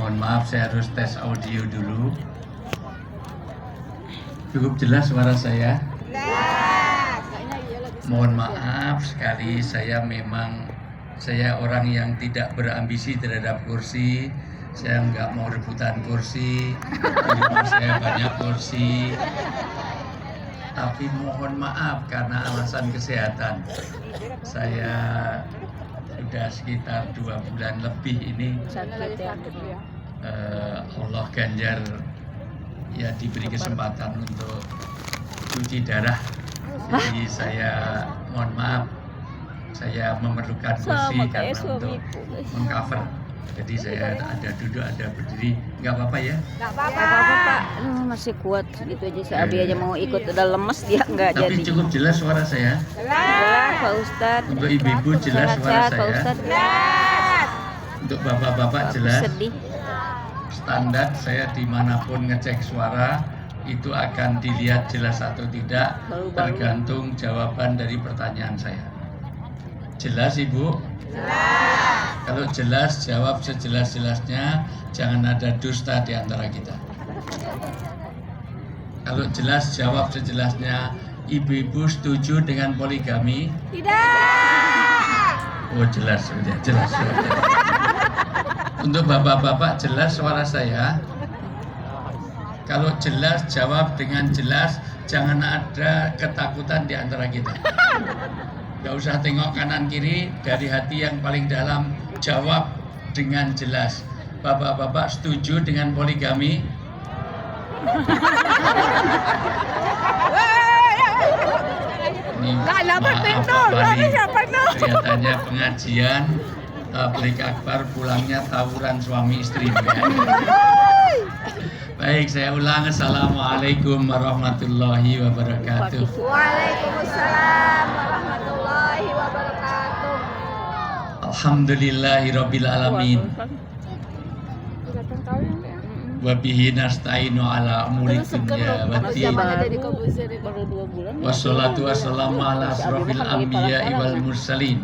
Mohon maaf, saya harus tes audio dulu. Cukup jelas suara saya? Mohon maaf sekali, saya orang yang tidak berambisi terhadap kursi. Saya nggak mau rebutan kursi, di rumah saya banyak kursi. Tapi mohon maaf karena alasan kesehatan. Saya sudah sekitar 2 bulan lebih ini Allah ganjar ya diberi kesempatan untuk cuci darah. Jadi saya mohon maaf, saya memerlukan kursi karena untuk mengcover. Jadi saya ada duduk, ada berdiri, nggak apa-apa ya? Nggak apa-apa Pak, masih kuat gitu aja. Si Abi aja mau ikut, udah lemes dia nggak jadi. Tapi cukup jelas suara saya? Jelas Pak Ustadz. Untuk ibu-ibu jelas suara Pak saya? Ustadz. Jelas. Untuk bapak-bapak jelas? Sedih. Standar saya dimanapun ngecek suara itu akan dilihat jelas atau tidak tergantung jawaban dari pertanyaan saya. Jelas Ibu? Jelas. Kalau jelas jawab sejelas-jelasnya, jangan ada dusta di antara kita. Kalau jelas jawab sejelasnya. Ibu-ibu setuju dengan poligami? Tidak. Oh jelas, sudah jelas. Untuk bapak-bapak jelas suara saya? Kalau jelas jawab dengan jelas, jangan ada ketakutan di antara kita. Gak usah tengok kanan kiri, dari hati yang paling dalam jawab dengan jelas. Bapak-bapak setuju dengan poligami? Ini maaf Pak Bali, kelihatannya pengajian tabligh akbar pulangnya tawuran suami istri. Baik, saya ulang. Assalamualaikum warahmatullahi wabarakatuh. Waalaikumsalam warahmatullahi wabarakatuh. Alhamdulillahirabbil alamin. Wabihi nasta'inu ala umuri dunya waddin. Wassalatu wassalamu ala asrofil anbiya'i wal mursalin.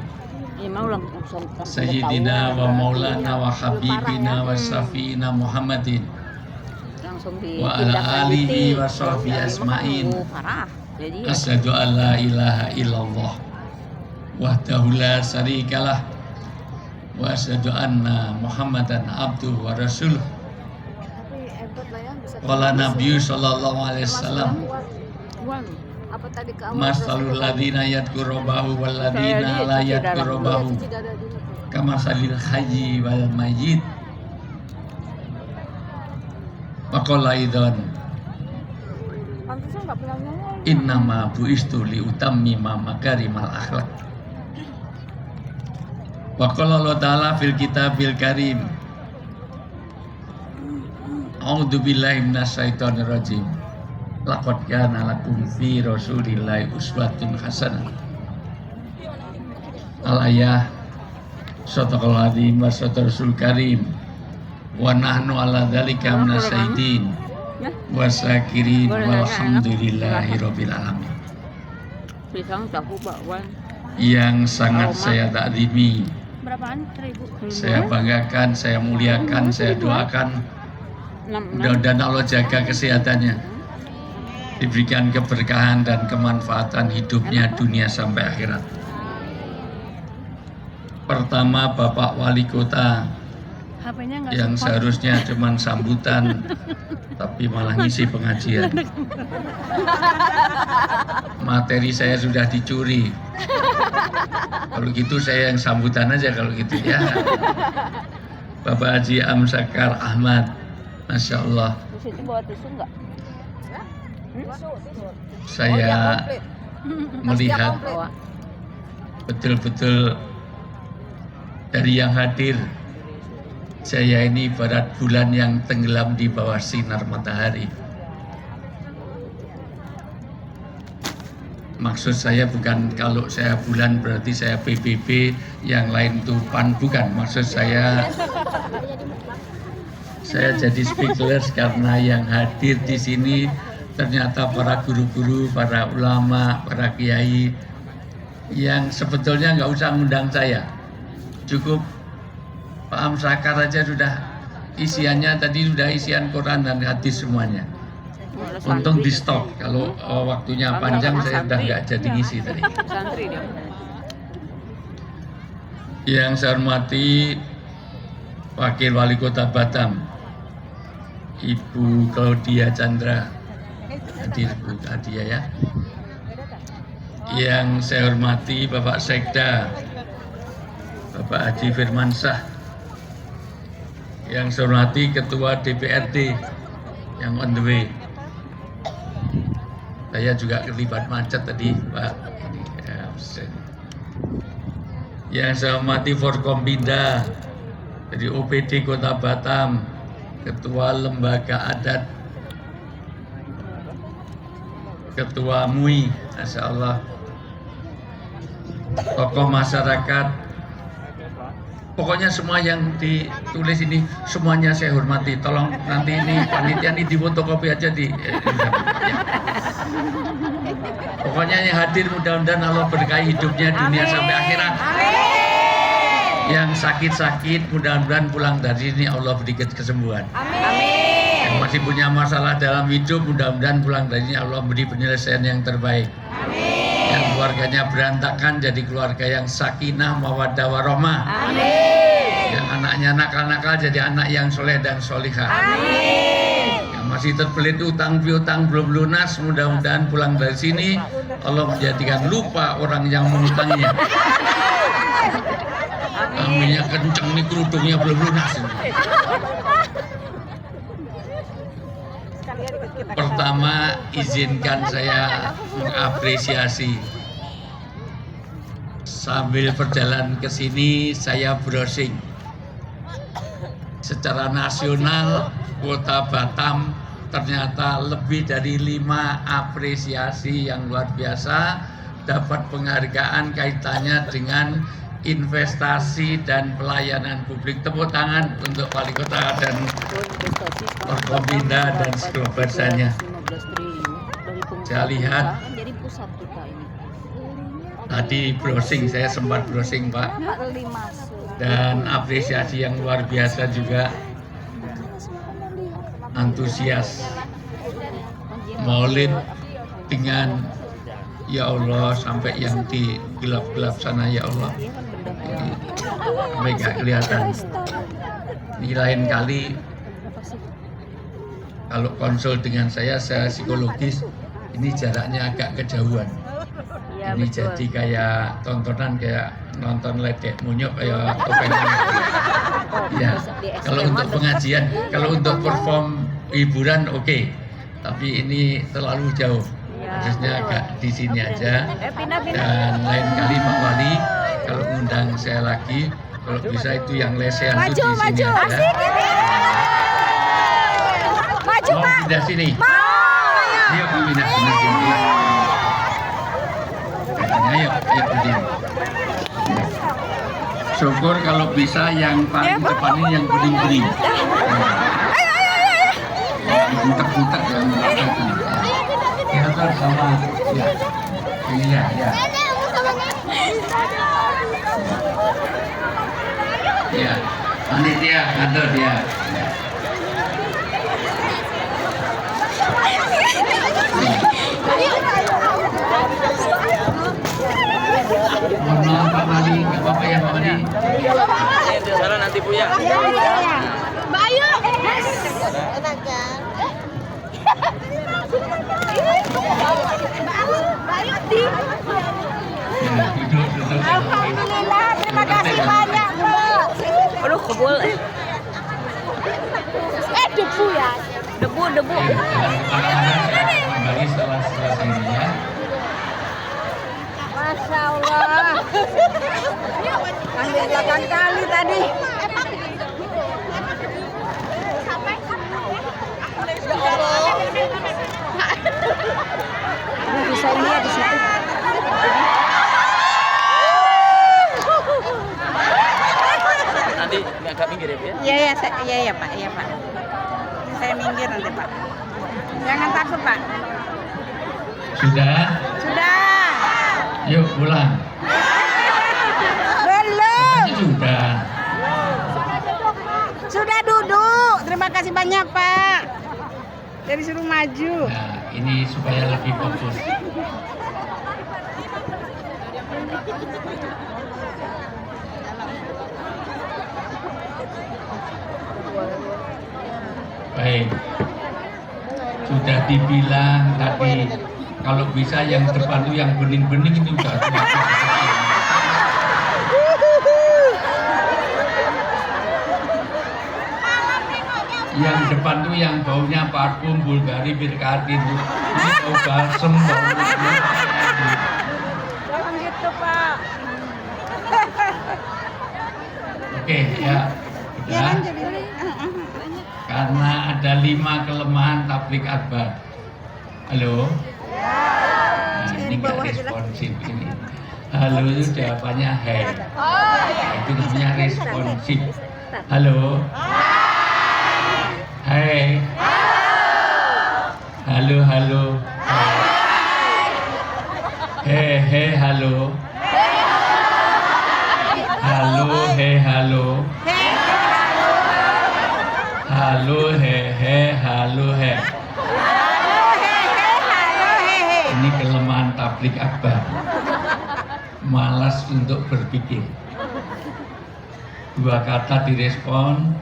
Sayyidina wa maulana wa habibina wa syafi'ina Muhammadin wa ala alihi wa sahbihi asma'in. Asyhadu an la ilaha illallah wahdahu la syarikalah wa asyhadu anna Muhammadan abduhu wa rasuluh. Qala Nabi sallallahu alaihi wasallam, masalul ladina yadkurobahu wal ladina la yadkurobahu kama salil hayyi wal mayyit. Waqala idzan innama buistu li utammima makarimal akhlak. Waqala Allah ta'ala fil kitabil karim, a'udzu billahi minasyaitonir rajim. Laqad kana lakum fi rasulillahi uswatun hasanah. Al-ayah sadaqal azim wa sadaqal karim. Wa nahnu ala dzalika minasyaitin wa syakirin walhamdulillahi rabbil alamin. Yang sangat saya takzimi, saya banggakan, saya muliakan, saya doakan, mudah-mudahan Allah jaga kesehatannya, diberikan keberkahan dan kemanfaatan hidupnya dunia sampai akhirat. Pertama, Bapak Wali Kota yang seharusnya cuma sambutan tapi malah ngisi pengajian. Materi saya sudah dicuri. Kalau gitu saya yang sambutan aja kalau gitu ya. Bapak Haji Amsakar Ahmad, Masya Allah. Saya melihat betul-betul dari yang hadir, saya ini ibarat bulan yang tenggelam di bawah sinar matahari. Maksud saya bukan kalau saya bulan berarti saya PBB, yang lain itu PAN, bukan. Maksud saya jadi speaker karena yang hadir di sini ternyata para guru-guru, para ulama, para kiai yang sebetulnya nggak usah ngundang saya. Cukup Pak Amsakar aja sudah isiannya tadi sudah isian Quran dan hadis semuanya. Untung di stop, kalau waktunya panjang saya udah nggak jadi ngisi tadi. Santri dia. Yang saya hormati Wakil Wali Kota Batam, Ibu Claudia Chandra, hadir Bu Claudia ya. Yang saya hormati Bapak Sekda, Bapak Haji Firmansyah. Yang saya hormati Ketua DPRD yang on the way. Saya juga terlibat macet tadi, Pak. Ini, ya, yang saya hormati Forkompinda dari OPD Kota Batam, Ketua Lembaga Adat, Ketua MUI, Masya Allah, tokoh masyarakat, pokoknya semua yang ditulis ini semuanya saya hormati. Tolong nanti ini panitia ini difotokopi aja di ya. Pokoknya yang hadir mudah-mudahan Allah berkahi hidupnya dunia sampai akhirat. Yang sakit-sakit mudah-mudahan pulang dari sini Allah berikan kesembuhan. Yang masih punya masalah dalam hidup mudah-mudahan pulang dari sini Allah beri penyelesaian yang terbaik. Yang keluarganya berantakan jadi keluarga yang sakinah mawaddah warahmah. Yang anaknya nakal-nakal jadi anak yang soleh dan solihah. Yang masih terbelit utang piutang belum lunas mudah-mudahan pulang dari sini Allah menjadikan lupa orang yang mengutanginya. Aminnya kenceng nih, kerudungnya belum lunas ini. Pertama, izinkan saya mengapresiasi. Sambil berjalan ke sini, saya browsing. Secara nasional, Kota Batam ternyata lebih dari 5 apresiasi yang luar biasa dapat penghargaan kaitannya dengan investasi dan pelayanan publik. Tepuk tangan untuk Wali Kota dan Forkompinda dan seluruh bersanya. Saya lihat tadi browsing, saya sempat browsing Pak, dan apresiasi yang luar biasa juga, antusias Maulid dengan ya Allah sampai yang di gelap-gelap sana ya Allah. Ini sampai gak kelihatan. Ini lain kali kalau konsul dengan saya psikologis ini jaraknya agak kejauhan. Ya, Ini betul. jadi kayak tontonan kayak nonton ledek munyuk kayak topeng. Ya, kalau untuk pengajian, kalau untuk perform hiburan oke. Tapi ini terlalu jauh. Harusnya agak di sini aja. Dan lain kali Pak Wali kalau undang saya lagi, kalau bisa itu yang lesehan itu di sini aja. Mau pindah sini? Ayo pindah sini. Ayo berdiri. Syukur kalau bisa yang paling depan ini yang bening-bening. Putar-putar yang kita sama ya. Ini ya. Ya, panitia kantor dia. Mohon maaf Pak Mali, nggak apa-apa ya Pak Mali. Sana nanti Buya. Mbak Ayu. Duduk. Alhamdulillah, terima kasih banyak, Mbak. Aduh, kebul. Debu ya. Debu. Kembali setelah selesai ini ya. Masya Allah. Ambil 8 kali tadi. Bisa ini ya di situ. Nanti agak minggir ya Bu ya. Iya Pak. Saya minggir nanti Pak. Jangan takut Pak. Sudah? Sudah. Yuk pulang. Belum. Sudah. Sudah duduk. Terima kasih banyak Pak. Jadi suruh maju. Nah, ini supaya lebih fokus. Baik, sudah dibilang tadi kalau bisa yang depan tuh yang bening-bening itu udah tua. Yang depan tuh yang baunya parfum Bulgari Birkatin tuh ini bau balsem baunya. Jangan gitu Pak. Oke ya, udah. Karena ada 5 kelemahan tablik akbar. Halo? Nah, ini nggak responsif ini. Halo itu jawabannya hai. Itu namanya responsif. Halo? Hai. Halo, halo. He, halo. Halo, he, halo. Halo, he, halo, he. Ini kelemahan tablik akbar. Malas untuk berpikir. 2 kata direspon,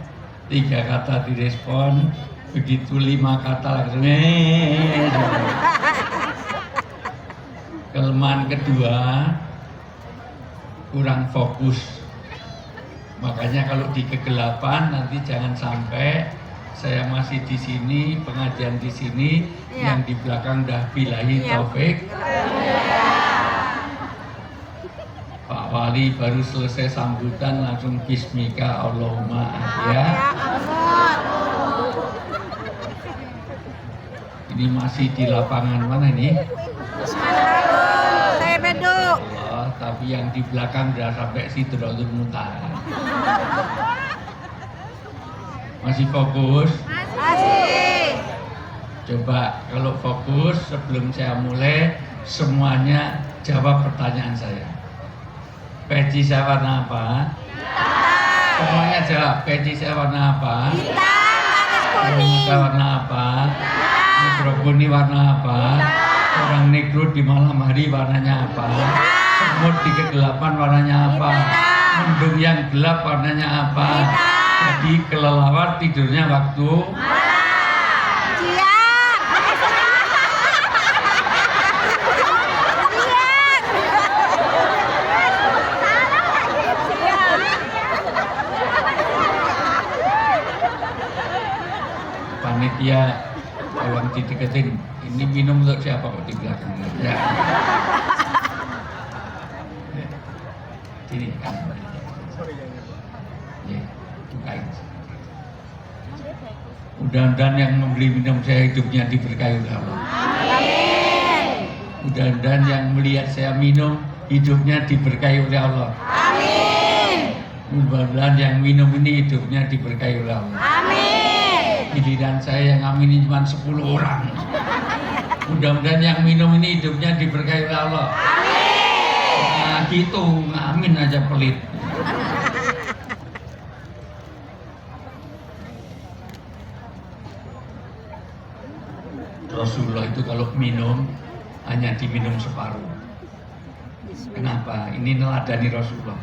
3 kata direspon, begitu 5 kata langsung Kelemahan kedua, kurang fokus. Makanya kalau di kegelapan nanti jangan sampai saya masih di sini, pengajian di sini, yang di belakang dah bilahi taufik. Pak Wali baru selesai sambutan langsung bismika Allahumma ya. Ini masih di lapangan mana nih? Saya beduk. Allah, tapi yang di belakang udah sampai Sidratul Muntaha. Masih fokus? Masih. Coba kalau fokus sebelum saya mulai semuanya jawab pertanyaan saya. Peci saya warna apa? Semuanya jawab. Peci saya warna apa? Warna saya warna apa? Mikrofon ini warna apa? Orang negro di malam hari warnanya apa? Semut di kegelapan warnanya apa? Mendung yang gelap warnanya apa? Jadi kelelawar tidurnya waktu panitia tolong dideketin. Ini minum untuk siapa kok di belakang? Ya. Sini kan. Ya, bukain. Mudah-mudahan yang membeli minum saya hidupnya diberkahi oleh Allah. Mudah-mudahan yang melihat saya minum hidupnya diberkahi oleh Allah. Mudah-mudahan yang minum ini hidupnya diberkahi oleh Allah. Giliran saya yang ngamini cuma 10 orang. Mudah-mudahan yang minum ini hidupnya diberkahi oleh Allah. Nah gitu, ngamin aja pelit. Rasulullah itu kalau minum hanya diminum separuh. Kenapa? Ini neladani Rasulullah.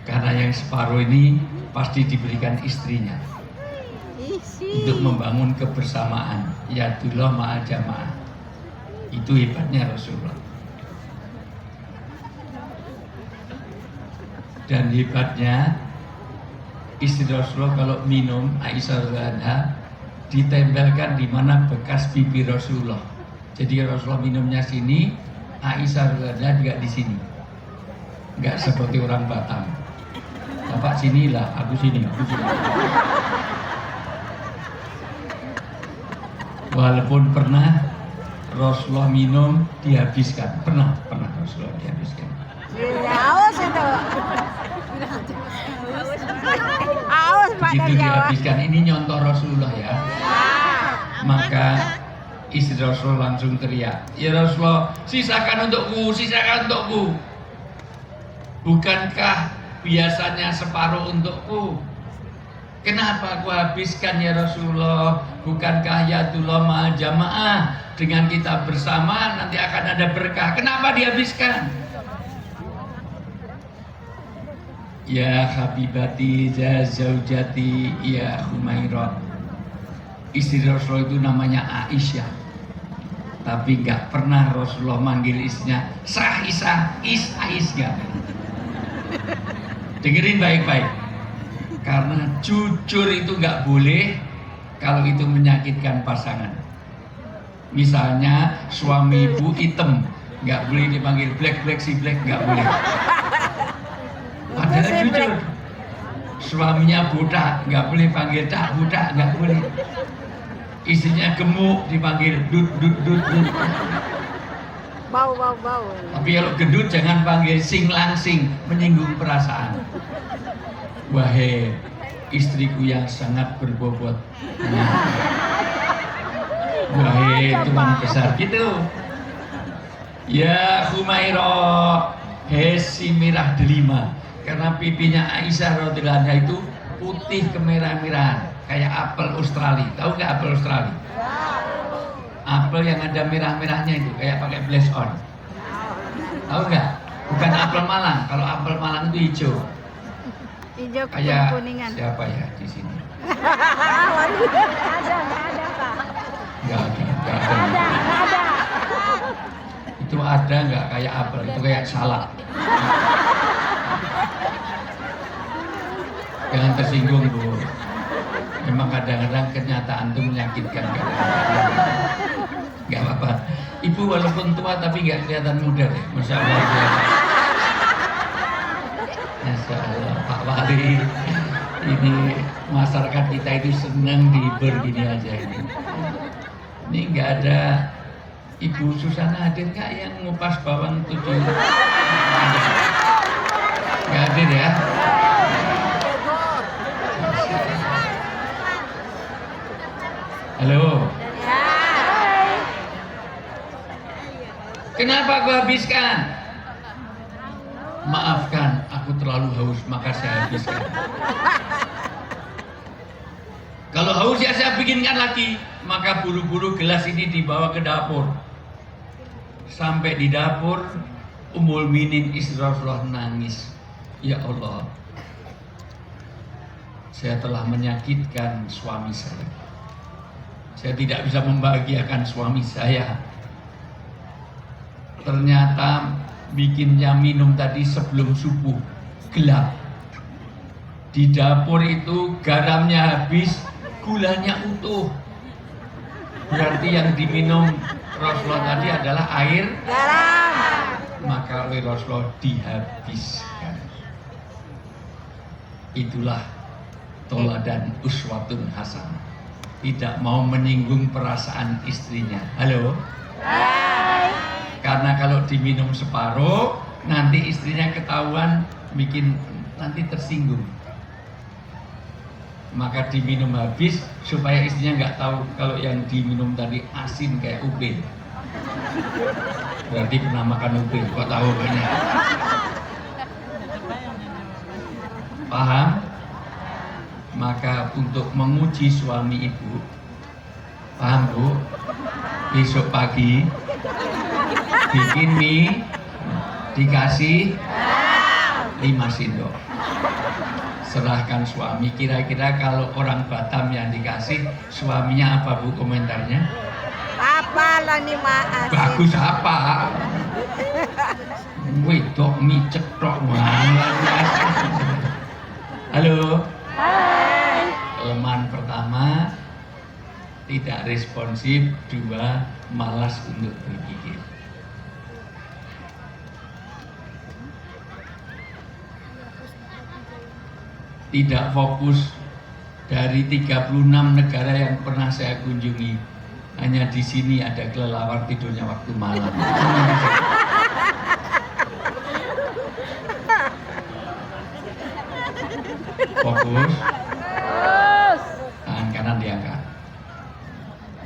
Karena yang separuh ini pasti diberikan istrinya untuk membangun kebersamaan. Yadullah ma'a jamaah. Itu hebatnya Rasulullah. Dan hebatnya istri Rasulullah kalau minum, Aisyah radhiyallahu anha, ditempelkan di mana bekas pipi Rasulullah. Jadi Rasulullah minumnya sini, Aisyah radhiyallahu anha juga di sini. Enggak seperti orang Batam. Bapak sinilah, aku sini. Walaupun pernah Rasulullah minum dihabiskan, pernah Rasulullah dihabiskan. Aus itu. Aus Pak Begitu dari Jawa. dihabiskan, ini nyontoh Rasulullah ya. Maka istri Rasulullah langsung teriak, ya Rasulullah, sisakan untukku, sisakan untukku. Bukankah biasanya separuh untukku? Kenapa aku habiskan ya Rasulullah? Bukankah yadullah ma'al jamaah? Dengan kita bersama nanti akan ada berkah. Kenapa dihabiskan? Ya habibati ya zaujati ya Humairah. Istri Rasulullah itu namanya Aisyah. Tapi nggak pernah Rasulullah manggil istrinya Sah-Isah, Is-Ais nggak. Dengerin baik-baik. Karena jujur itu nggak boleh kalau itu menyakitkan pasangan. Misalnya suami ibu hitam, nggak boleh dipanggil black si black, nggak boleh. Padahal jujur. Suaminya budak, nggak boleh panggil tak budak, nggak boleh. Istrinya gemuk dipanggil dut. Bau. Tapi kalau gendut jangan panggil sing langsing, menyinggung perasaan. Wahai istriku yang sangat berbobot. Wahai tuan besar gitu. Ya Humairah, hei si mirah delima. Karena pipinya Aisyah radhiyallahu anha itu putih kemerah-merahan, kayak apel Australia. Tahu nggak apel Australia? Apel yang ada merah-merahnya itu kayak pakai blush on. Tahu nggak? Bukan apel Malang. Kalau apel Malang itu hijau. Hijau Kayak kuningan. siapa ya di sini? Ada Pak. Nggak ada. Itu ada nggak kayak apel? Itu kayak salak. Jangan tersinggung Bu. Memang kadang-kadang kenyataan itu menyakitkan. Nggak apa-apa. Ibu walaupun tua tapi nggak kelihatan muda deh. Masya Allah. Masya Allah. Pak Wali. Ini masyarakat kita itu senang dihibur gini aja ini. Ini nggak ada Ibu Susana hadir nggak yang ngupas bawang 7? Nggak hadir ya? Halo. Kenapa aku habiskan? Maafkan, aku terlalu haus, maka saya habiskan. Kalau haus ya saya bikinkan lagi. Maka buru-buru gelas ini dibawa ke dapur. Sampai di dapur, Ummul Minin istri Rasulullah nangis. Ya Allah, saya telah menyakitkan suami saya. Saya tidak bisa membahagiakan suami saya. Ternyata bikinnya minum tadi sebelum subuh, gelap. Di dapur itu garamnya habis, gulanya utuh. Berarti yang diminum Rasulullah tadi adalah air garam. Maka oleh Rasulullah dihabiskan. Itulah toladan uswatun hasanah. Tidak mau menyinggung perasaan istrinya. Halo? Hai. Karena kalau diminum separuh, nanti istrinya ketahuan bikin nanti tersinggung. Maka diminum habis supaya istrinya nggak tahu kalau yang diminum tadi asin kayak ubin. Berarti pernah makan ubin, kok tahu banyak. Paham? Maka untuk menguji suami ibu, paham Bu? Besok pagi bikin mie, dikasih 5 sendok. Serahkan suami. Kira-kira kalau orang Batam yang dikasih, suaminya apa Bu komentarnya? Apa lah nih Mas? Bagus apa? Wedok mie cetok banget. Halo. Hai. Kelemahan pertama, tidak responsif. 2, malas untuk berpikir. Tidak fokus. Dari 36 negara yang pernah saya kunjungi, hanya di sini ada kelelawar tidurnya waktu malam. Fokus. Tangan kanan diangkat.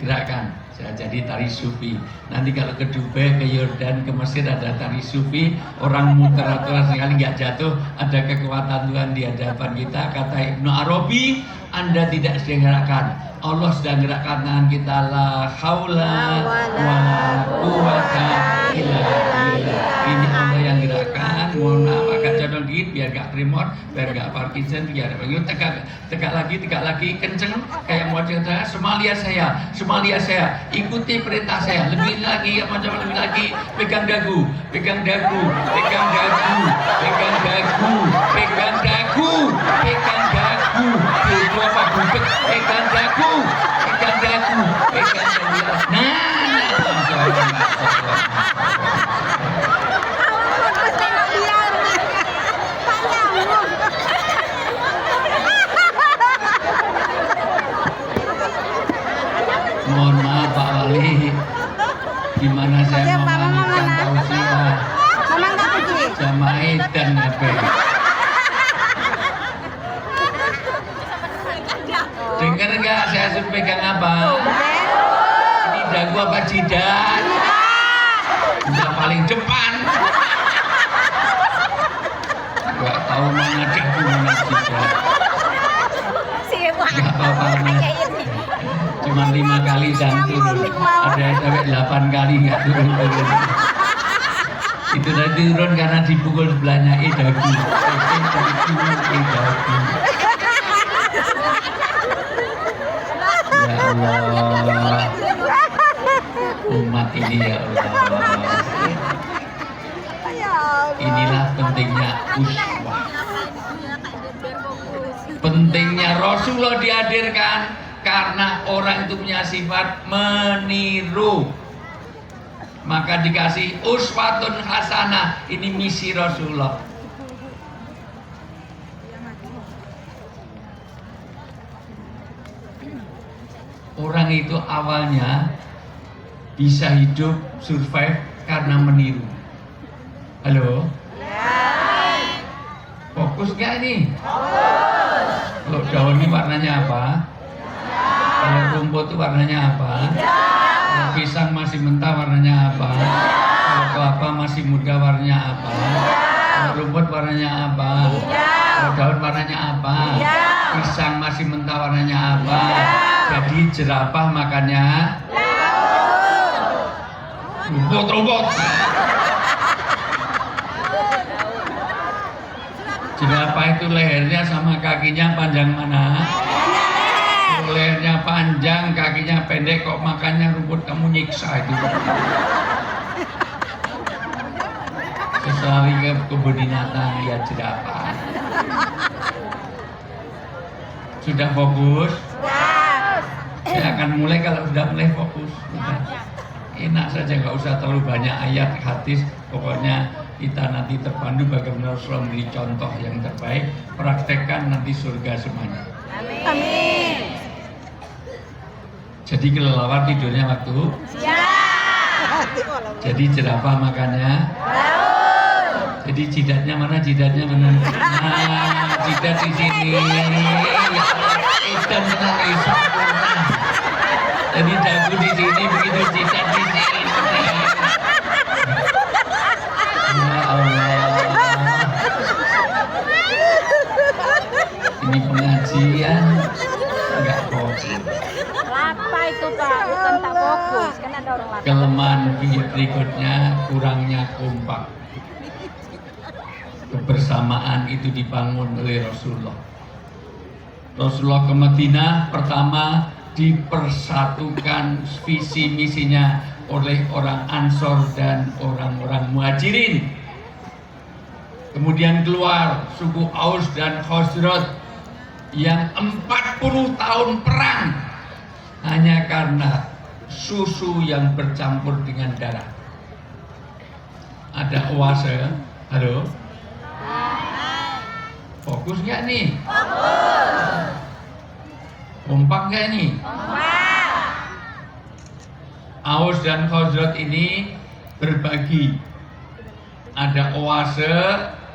Gerakan. Saya jadi tari sufi. Nanti kalau ke Dubai, ke Yordan, ke Mesir ada tari sufi. Orang muter-muter sekali nggak jatuh. Ada kekuatan Tuhan di hadapan kita. Kata Ibnu Arabi, Anda tidak sedang gerakkan. Allah sedang gerakkan tangan kita. La haula wala quwata illa billah. Ini Allah yang gerakkan. Mohon maaf agak jadul dikit biar gak tremor, biar gak Parkinson, biar tegak lagi kenceng kayak mau cerita. Semalia saya, ikuti perintah saya. Lebih lagi, macam lebih lagi. Pegang dagu. Itu apa gubek? Pegang dagu. Mohon maaf Pak Wali, gimana saya mau melanjutkan tausiah jamaah dan apa? Dengar nggak saya suruh pegang apa? Ini dagu apa jidat? Udah paling depan. Gak tahu mana dagu mana jidat. Gak apa-apa Mas. Cuma 5 kali dan turun. Ada yang sampai 8 kali nggak turun. Itu nanti turun karena dipukul sebelahnya dagu. Ya Allah, umat ini ya Allah. Inilah pentingnya uswah. Pentingnya Rasulullah dihadirkan karena orang itu punya sifat meniru. Maka dikasih uswatun hasanah. Ini misi Rasulullah. Orang itu awalnya bisa hidup, survive karena meniru. Halo? Fokus gak ini? Fokus. Kalau daun ini warnanya apa? Kalau rumput itu warnanya apa? Kalau pisang masih mentah warnanya apa? Kalau kelapa masih muda warnanya apa? Kalau rumput warnanya apa? Kalau daun warnanya apa? Pisang masih mentah warnanya apa? Jadi jerapah makannya rumput. Jerapah itu lehernya sama kakinya panjang mana? Lehernya panjang, kakinya pendek, kok makannya rumput, kamu nyiksa itu. Sesuai ke kebun binatang lihat jerapah. Sudah fokus? Saya akan mulai kalau sudah mulai fokus. Enak saja, nggak usah terlalu banyak ayat hadis. Pokoknya kita nanti terpandu bagaimana Rasulullah memberi contoh yang terbaik. Praktekkan nanti surga semuanya. Amin. Jadi kelelawar tidurnya waktu? Siap. Jadi jerapah makannya? Jadi jidatnya mana? Nah, jidat di sini. Dan sempurna. Jadi dagu di sini, begitu jidat di sini. Ya Allah. Ini pengajian enggak fokus. Apa itu Pak? Bukan tak fokus, kan ada orang lain. Kelemahan berikutnya kurangnya kompak. Kebersamaan itu dibangun oleh Rasulullah. Rasulullah ke Madinah pertama dipersatukan visi misinya oleh orang Ansor dan orang-orang Muhajirin. Kemudian keluar suku Aus dan Khazraj yang 40 tahun perang hanya karena susu yang bercampur dengan darah. Ada oase. Halo? Fokus nggak nih? Kompak nggak nih? Aus dan Khazraj ini berbagi. Ada oase,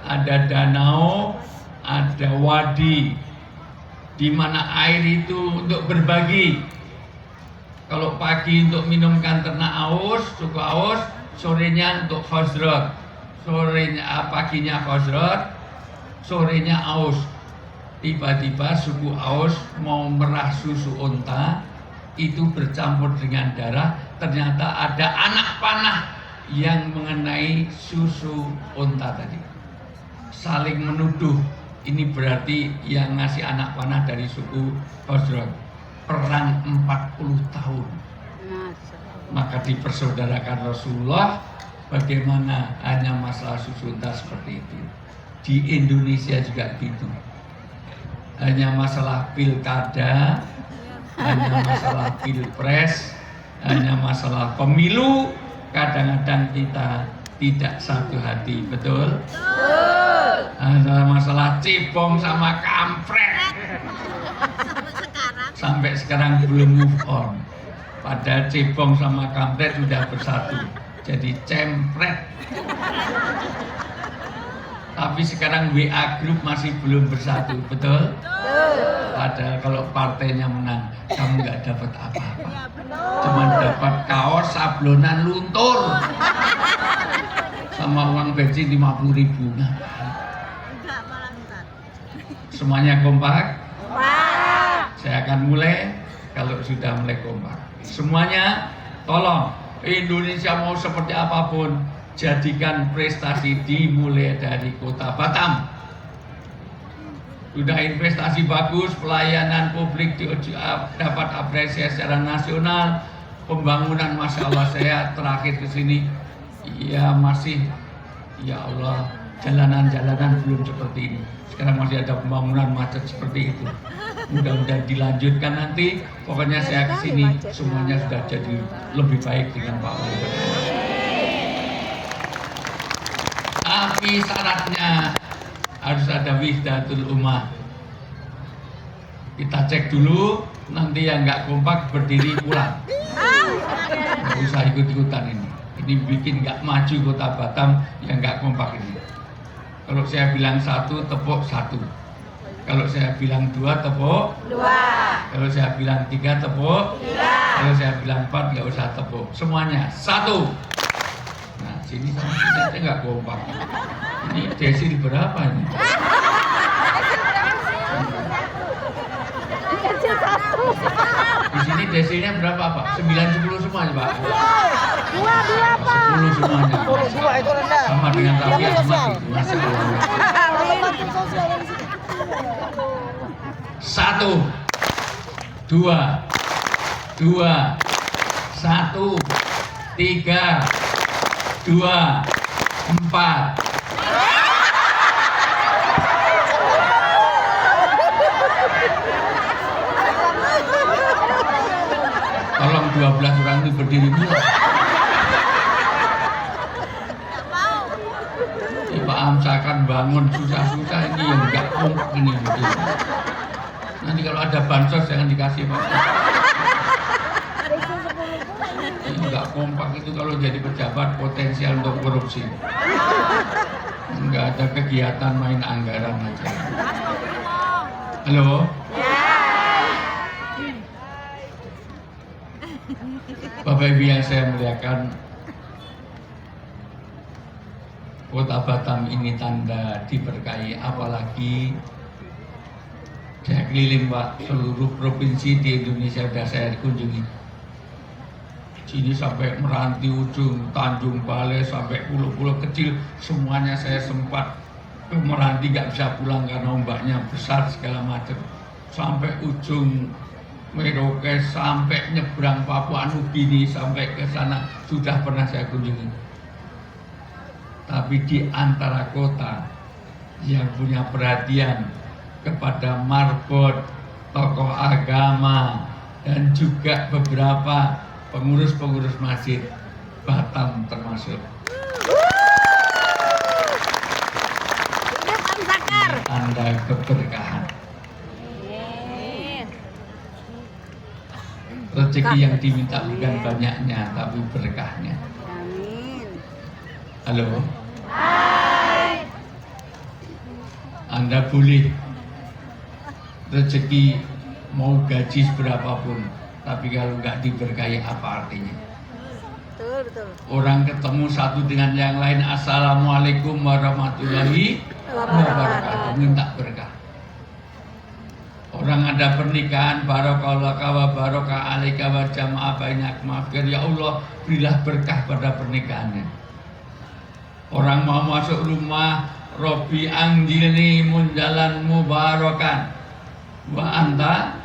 ada danau, ada wadi, di mana air itu untuk berbagi. Kalau pagi untuk minumkan ternak Aus, suku Aus, sorenya untuk Khazraj. Paginya Khazraj, sorenya Aus. tiba-tiba suku Aus mau merah susu unta, itu bercampur dengan darah, ternyata ada anak panah yang mengenai susu unta tadi. Saling menuduh, ini berarti yang ngasih anak panah dari suku Khazraj. Perang 40 tahun. Maka dipersaudarakan Rasulullah, bagaimana hanya masalah susu unta seperti itu. Di Indonesia juga gitu. Hanya masalah pilkada, hanya masalah pilpres, hanya masalah pemilu, kadang-kadang kita tidak satu hati, betul? Ada masalah cebong sama kampret. Sampai sekarang belum move on. Padahal cebong sama kampret sudah bersatu, jadi cempret. Tapi sekarang WA Group masih belum bersatu, betul? Padahal kalau partainya menang, kamu nggak dapat apa-apa. Cuma dapat kaos sablonan luntur sama uang bensin 50.000. Semuanya kompak? Saya akan mulai kalau sudah mulai kompak. Semuanya tolong, Indonesia mau seperti apapun, jadikan prestasi dimulai dari kota Batam. Sudah investasi bagus, pelayanan publik dapat apresiasi secara nasional, pembangunan Masya Allah. Saya terakhir ke sini, ya masih, ya Allah, jalanan-jalanan belum seperti ini. Sekarang masih ada pembangunan macet seperti itu. Mudah-mudahan dilanjutkan nanti. Pokoknya saya ke sini semuanya sudah jadi lebih baik dengan Pak Wali Kota. Tapi syaratnya harus ada wihdatul ummah. Kita cek dulu, nanti yang nggak kompak berdiri pulang. Nggak usah ikut-ikutan ini. Ini bikin nggak maju kota Batam yang nggak kompak ini. Kalau saya bilang 1, tepuk 1. Kalau saya bilang 2, tepuk 2. Kalau saya bilang 3, tepuk 3. Kalau saya bilang 4, nggak usah tepuk. Semuanya 1. Nah, sini sama sini aja nggak kompak. Ini desil berapa ini? Di sini desilnya berapa Pak? 9, 10 semuanya Pak? 2 Pak. 10 semuanya. 2 itu rendah. Sama dengan Raffi Ahmad. Masya Allah. 1, 2, 2, 1, 3, 2, 4. Tolong 12 orang ini berdiri dulu. Pak Amsa akan bangun susah-susah ini yang enggak kompak ini berdiri. Nanti kalau ada bansos jangan dikasih Pak. Ini enggak kompak itu kalau jadi pejabat potensial untuk korupsi. Enggak ada kegiatan main anggaran aja. Halo? Bapak Ibu yang saya muliakan, kota Batam ini tanda diberkahi, apalagi saya keliling Pak, seluruh provinsi di Indonesia sudah saya kunjungi. Sini sampai Meranti ujung, Tanjung Balai sampai pulau-pulau kecil, semuanya saya sempat ke Meranti, nggak bisa pulang karena ombaknya besar segala macam. Sampai ujung Merauke, sampai nyebrang Papua Nugini, sampai ke sana sudah pernah saya kunjungi. Tapi di antara kota yang punya perhatian kepada marbot, tokoh agama, dan juga beberapa pengurus-pengurus masjid, Batam termasuk. Tanda keberkahan. Rezeki yang diminta bukan banyaknya, tapi berkahnya. Halo? Hai. Anda boleh rezeki mau gaji berapapun, tapi kalau nggak diberkahi apa artinya? Betul. Orang ketemu satu dengan yang lain, Assalamualaikum warahmatullahi wabarakatuh, minta berkah. Orang ada pernikahan, barokallah wa barokah alaika wa jama'a bainak maghfir. Ya Allah, berilah berkah pada pernikahannya. Orang mau masuk rumah, Robi anggilni munjalan mubarakan wa anta,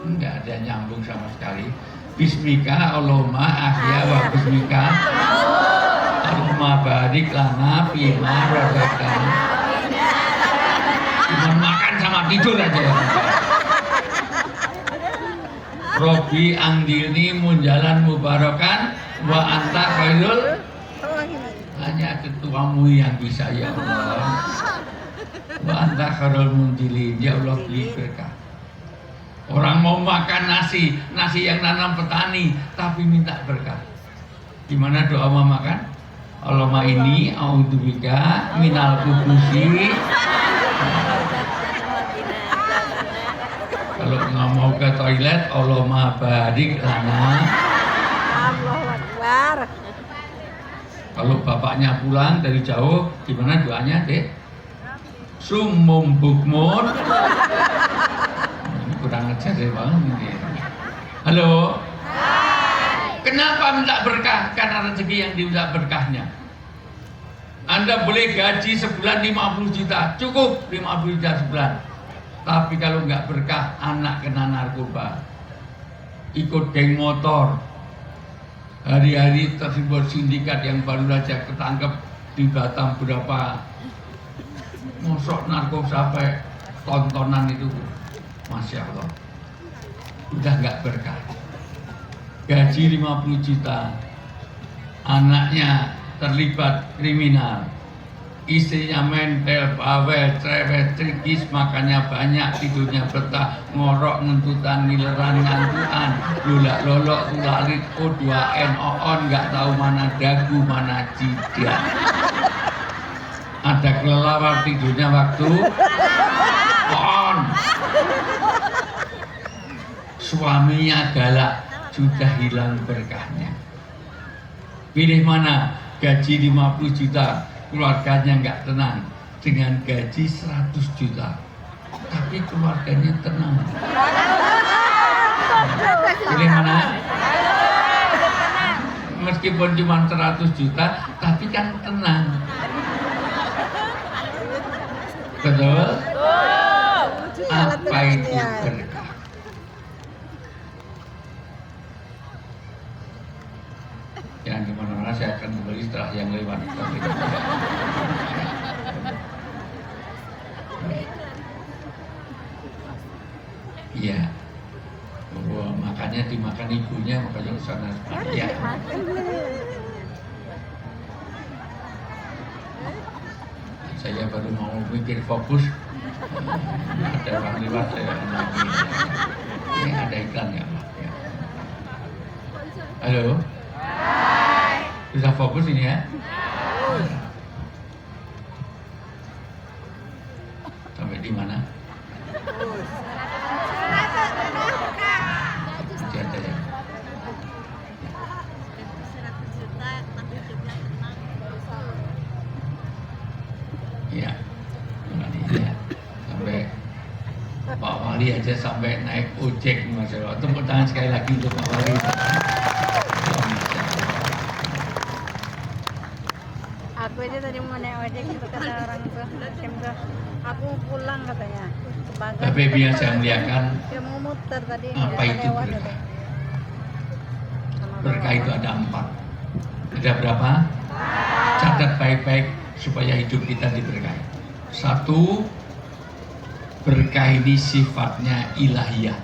enggak ada nyambung sama sekali. Bismika Allahumma ahya wa bismika Allahumma barik lana fima razaqtana. Cuma makan sama tidur aja. Robi anggilni munjalan mubarakan wa anta khairul. Hanya ketuamu yang bisa, ya Allah. Wa anta khairul munzilin, ya Allah, beri berkah. Orang mau makan nasi yang nanam petani, tapi minta berkah. Gimana doa mau makan? Allahumma ini a'udzubika minal khubusi. Kalau nggak mau ke toilet, Allahumma barik lana. Allahu Akbar. Kalau bapaknya pulang dari jauh, gimana doanya, Dek? Sumum bukmun. Ini kurang ajar deh bang. Halo. Kenapa minta berkah? Karena rezeki yang diminta berkahnya. Anda boleh gaji sebulan 50 juta, cukup 50 juta sebulan. Tapi kalau nggak berkah, anak kena narkoba, ikut geng motor. Hari-hari tersebut sindikat yang baru saja ketangkep di Batam berapa mosok narkoba sampai tontonan itu, Masya Allah, udah nggak berkah. Gaji 50 juta, anaknya terlibat kriminal, istrinya mentel, bawel, cerewet, trikis, makannya banyak, tidurnya betah, ngorok, ngentutan, ngileran, ngantuan, lulak lolok, tulalit, O2N, OON, nggak tahu mana dagu, mana jidat. Ada kelelawar tidurnya waktu OON. Suaminya galak, sudah hilang berkahnya. Pilih mana? Gaji 50 juta, keluarganya nggak tenang. Dengan gaji 100 juta, tapi keluarganya tenang. Pilih mana? Meskipun cuma 100 juta, tapi kan tenang. Betul? Apa itu berkah? Jangan kemana-mana, saya akan kembali setelah yang lewat. Iya. Oh, makanya dimakan ibunya, makanya kesana. Ya. Saya baru mau mikir fokus. Ada orang lewat, saya lagi. Ini ada iklan nggak? Ya. Halo. Bisa fokus ini ya? Sampai di mana? Nanti aja ya. Iya. Nanti ya. Sampai Pak Wali aja sampai naik ojek, Masya Allah. Tepuk tangan sekali lagi untuk Pak Wali. Aku aja tadi mau naik ojek itu kata orang tuh, aku mau pulang katanya. Tapi biar saya melihatkan Dia mau muter tadi. apa itu berkah. Berkah itu ada 4. Ada berapa? Catat baik-baik supaya hidup kita diberkahi. 1, berkah ini sifatnya ilahiyah.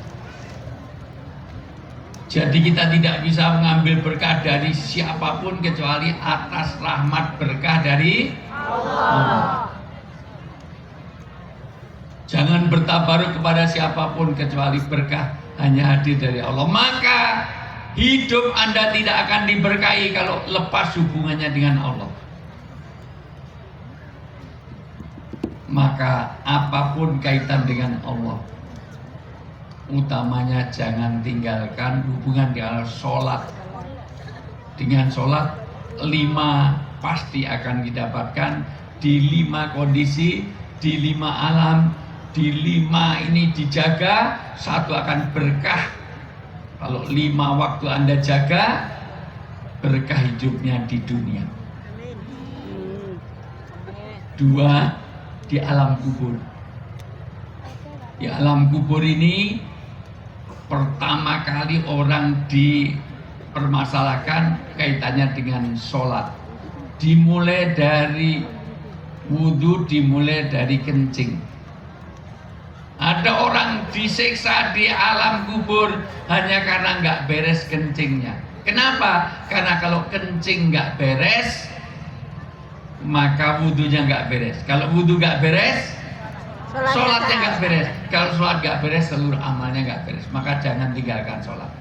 Jadi kita tidak bisa mengambil berkah dari siapapun kecuali atas rahmat berkah dari Allah. Jangan bertabaruk kepada siapapun kecuali berkah hanya hadir dari Allah. Maka hidup Anda tidak akan diberkahi kalau lepas hubungannya dengan Allah. Maka apapun kaitan dengan Allah, utamanya jangan tinggalkan hubungan dengan sholat. Dengan sholat 5 pasti akan didapatkan di 5 kondisi, di 5 alam, di 5 ini dijaga, 1 akan berkah. Kalau 5 waktu Anda jaga, berkah hidupnya di dunia. 2, di alam kubur. Di alam kubur ini pertama kali orang dipermasalahkan kaitannya dengan sholat. Dimulai dari wudhu, dimulai dari kencing. Ada orang disiksa di alam kubur hanya karena nggak beres kencingnya. Kenapa? Karena kalau kencing nggak beres, maka wudhunya nggak beres. Kalau wudhu nggak beres, sholatnya nggak beres. Kalau sholat nggak beres, seluruh amalnya nggak beres. Maka jangan tinggalkan sholat.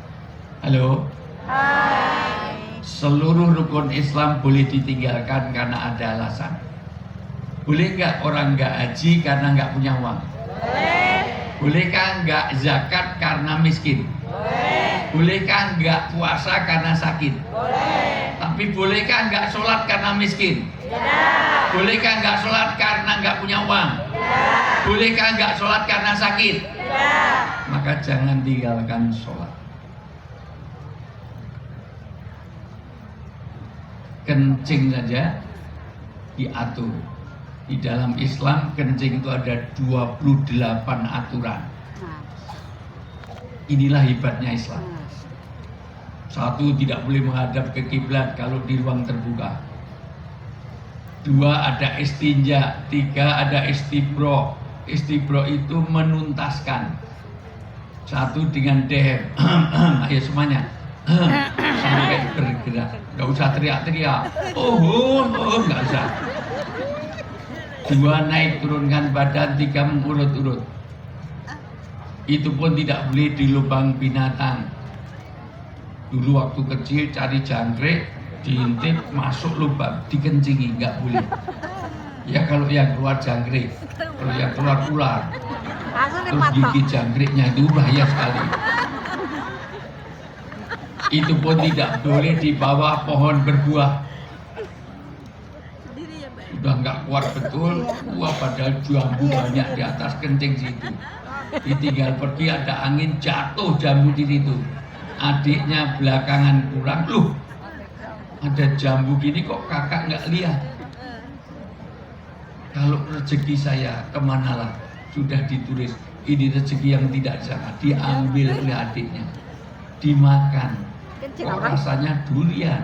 Halo? Hai. Seluruh rukun Islam boleh ditinggalkan karena ada alasan. Boleh nggak orang nggak haji karena nggak punya uang? Boleh. Bolehkah nggak zakat karena miskin? Boleh. Bolehkah nggak puasa karena sakit? Boleh. Tapi bolehkah nggak sholat karena miskin? Tidak. Bolehkah nggak sholat karena nggak punya uang? Tidak. Bolehkah nggak sholat karena sakit? Tidak. Maka jangan tinggalkan sholat. Kencing saja diatur. Di dalam Islam kencing itu ada 28 aturan. Inilah hebatnya Islam. 1, tidak boleh menghadap ke kiblat kalau di ruang terbuka. 2, ada istinja. 3, ada istibro. Istibro itu menuntaskan. 1 dengan dehem. Ayo semuanya. Sampai bergerak. Gak usah teriak-teriak. Gak usah. 2, naik turunkan badan. 3, mengurut-urut. Itu pun tidak boleh di lubang binatang. Dulu waktu kecil cari jangkrik, diintip, masuk lubang, dikencingi, nggak boleh. Ya kalau yang keluar jangkrik, kalau yang keluar ular, Langsung terus dipatok. gigit jangkriknya itu bahaya sekali. Itu pun tidak boleh di bawah pohon berbuah. Sudah nggak kuat betul, wah padahal jambu banyak di atas kencing situ. Ditinggal pergi, ada angin, jatuh jambu di situ. Adiknya belakangan pulang, loh ada jambu gini kok kakak nggak lihat. Kalau rezeki saya kemanalah, sudah ditulis ini rezeki yang tidak sama, diambil oleh adiknya, dimakan, kok rasanya durian.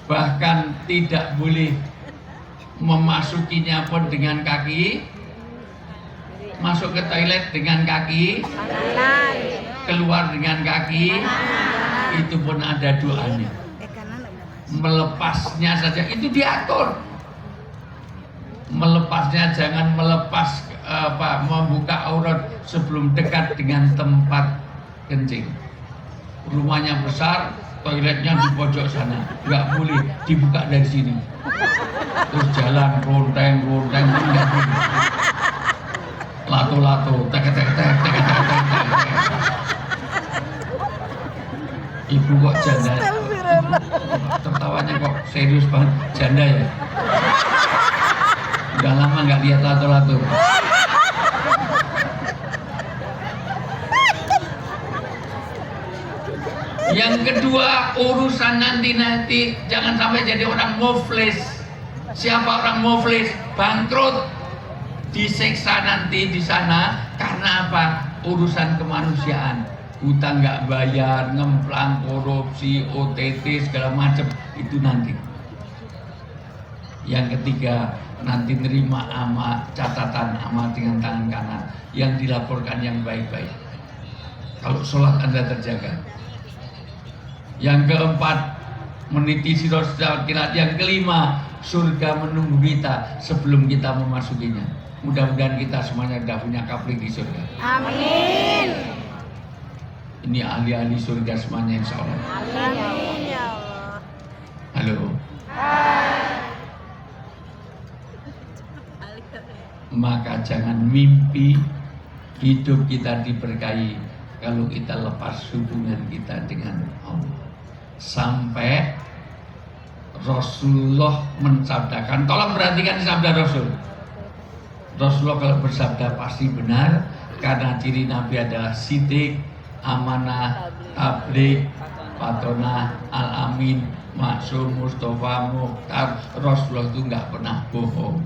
Bahkan tidak boleh memasukinya pun dengan kaki. Masuk ke toilet dengan kaki, keluar dengan kaki, itu pun ada doanya. Melepasnya saja itu diatur. Melepasnya jangan melepas membuka aurat sebelum dekat dengan tempat kencing. Rumahnya besar, toiletnya di pojok sana, nggak boleh dibuka dari sini. Terus jalan ronteng, nggak boleh. Lato-lato, tek. Ibu kok janda? Tertawanya kok serius banget, janda ya? Udah lama nggak lihat lato-lato. Yang kedua, urusan nanti jangan sampai jadi orang muflis. Siapa orang muflis? Bangkrut. Disiksa nanti di sana karena apa? Urusan kemanusiaan, utang nggak bayar, ngemplang, korupsi, OTT segala macam itu nanti. Yang ketiga, nanti nerima catatan amal dengan tangan kanan yang dilaporkan yang baik-baik. Kalau sholat Anda terjaga. Yang keempat, meniti sirot kilat. Yang kelima, surga menunggu kita sebelum kita memasukinya. Mudah-mudahan kita semuanya sudah punya kapling di surga. Amin. Ini ahli-ahli surga semuanya insya Allah. Amin ya Allah. Halo. Maka jangan mimpi hidup kita diberkahi kalau kita lepas hubungan kita dengan Allah. Sampai Rasulullah mensabdakan, tolong perhatikan sabda Rasul. Rasulullah kalau bersabda pasti benar, karena ciri Nabi adalah sidik, amanah, tabligh, patonah, al-amin, maksum, mustofa, muhtar. Rasulullah itu nggak pernah bohong.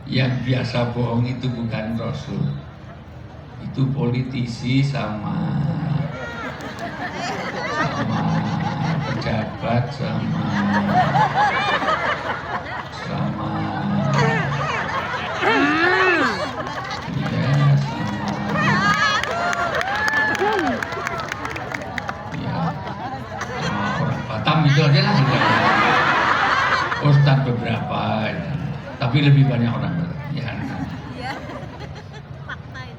Yang biasa bohong itu bukan Rasul, itu politisi sama pejabat sama orang Batam itu aja lah. Ustadz beberapa ya. Tapi lebih banyak orang Batam ya.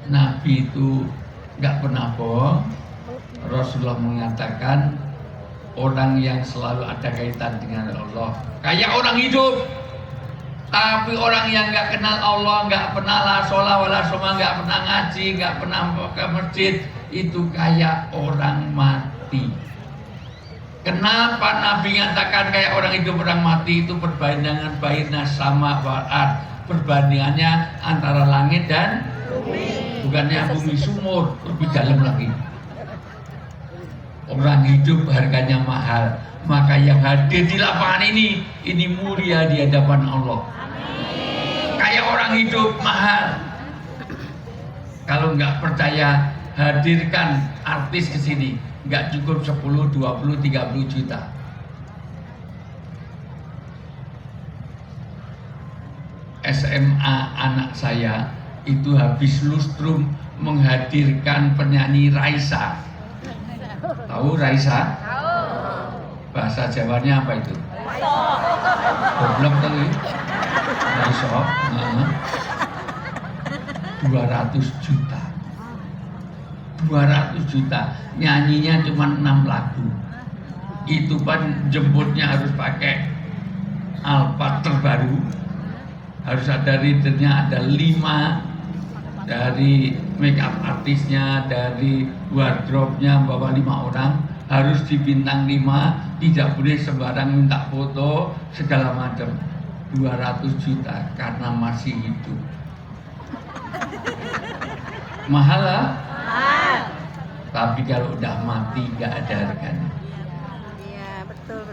Nabi itu nggak pernah bohong. Rasulullah mengatakan orang yang selalu ada kaitan dengan Allah kayak orang hidup. Tapi orang yang nggak kenal Allah, nggak pernah la sholat wala soma, nggak pernah ngaji, nggak pernah ke masjid, itu kayak orang mati. Kenapa Nabi mengatakan kayak orang hidup orang mati? Itu perbandingan baina sama wal ard, perbandingannya antara langit dan bumi. Bukannya bumi sumur, lebih dalam lagi. Orang hidup harganya mahal, maka yang hadir di lapangan ini mulia di hadapan Allah. Kayak orang hidup mahal. Kalau nggak percaya, hadirkan artis ke sini. Nggak cukup 10, 20, 30 juta. SMA anak saya itu habis lustrum menghadirkan penyanyi Raisa. Tahu Raisa? Bahasa Jawanya apa itu? Goblok tadi. Raisa. 200 juta. 200 juta. Nyanyinya cuma 6 lagu. Itu kan jemputnya harus pakai Alphard terbaru. Harus ada readernya, ada 5 dari make up artisnya, dari wardrobe-nya bawa 5 orang, harus dibintang 5, tidak boleh sembarang minta foto segala macam. 200 juta karena masih hidup. Mahal lah. Tapi kalau udah mati nggak ada harganya. Iya, betul.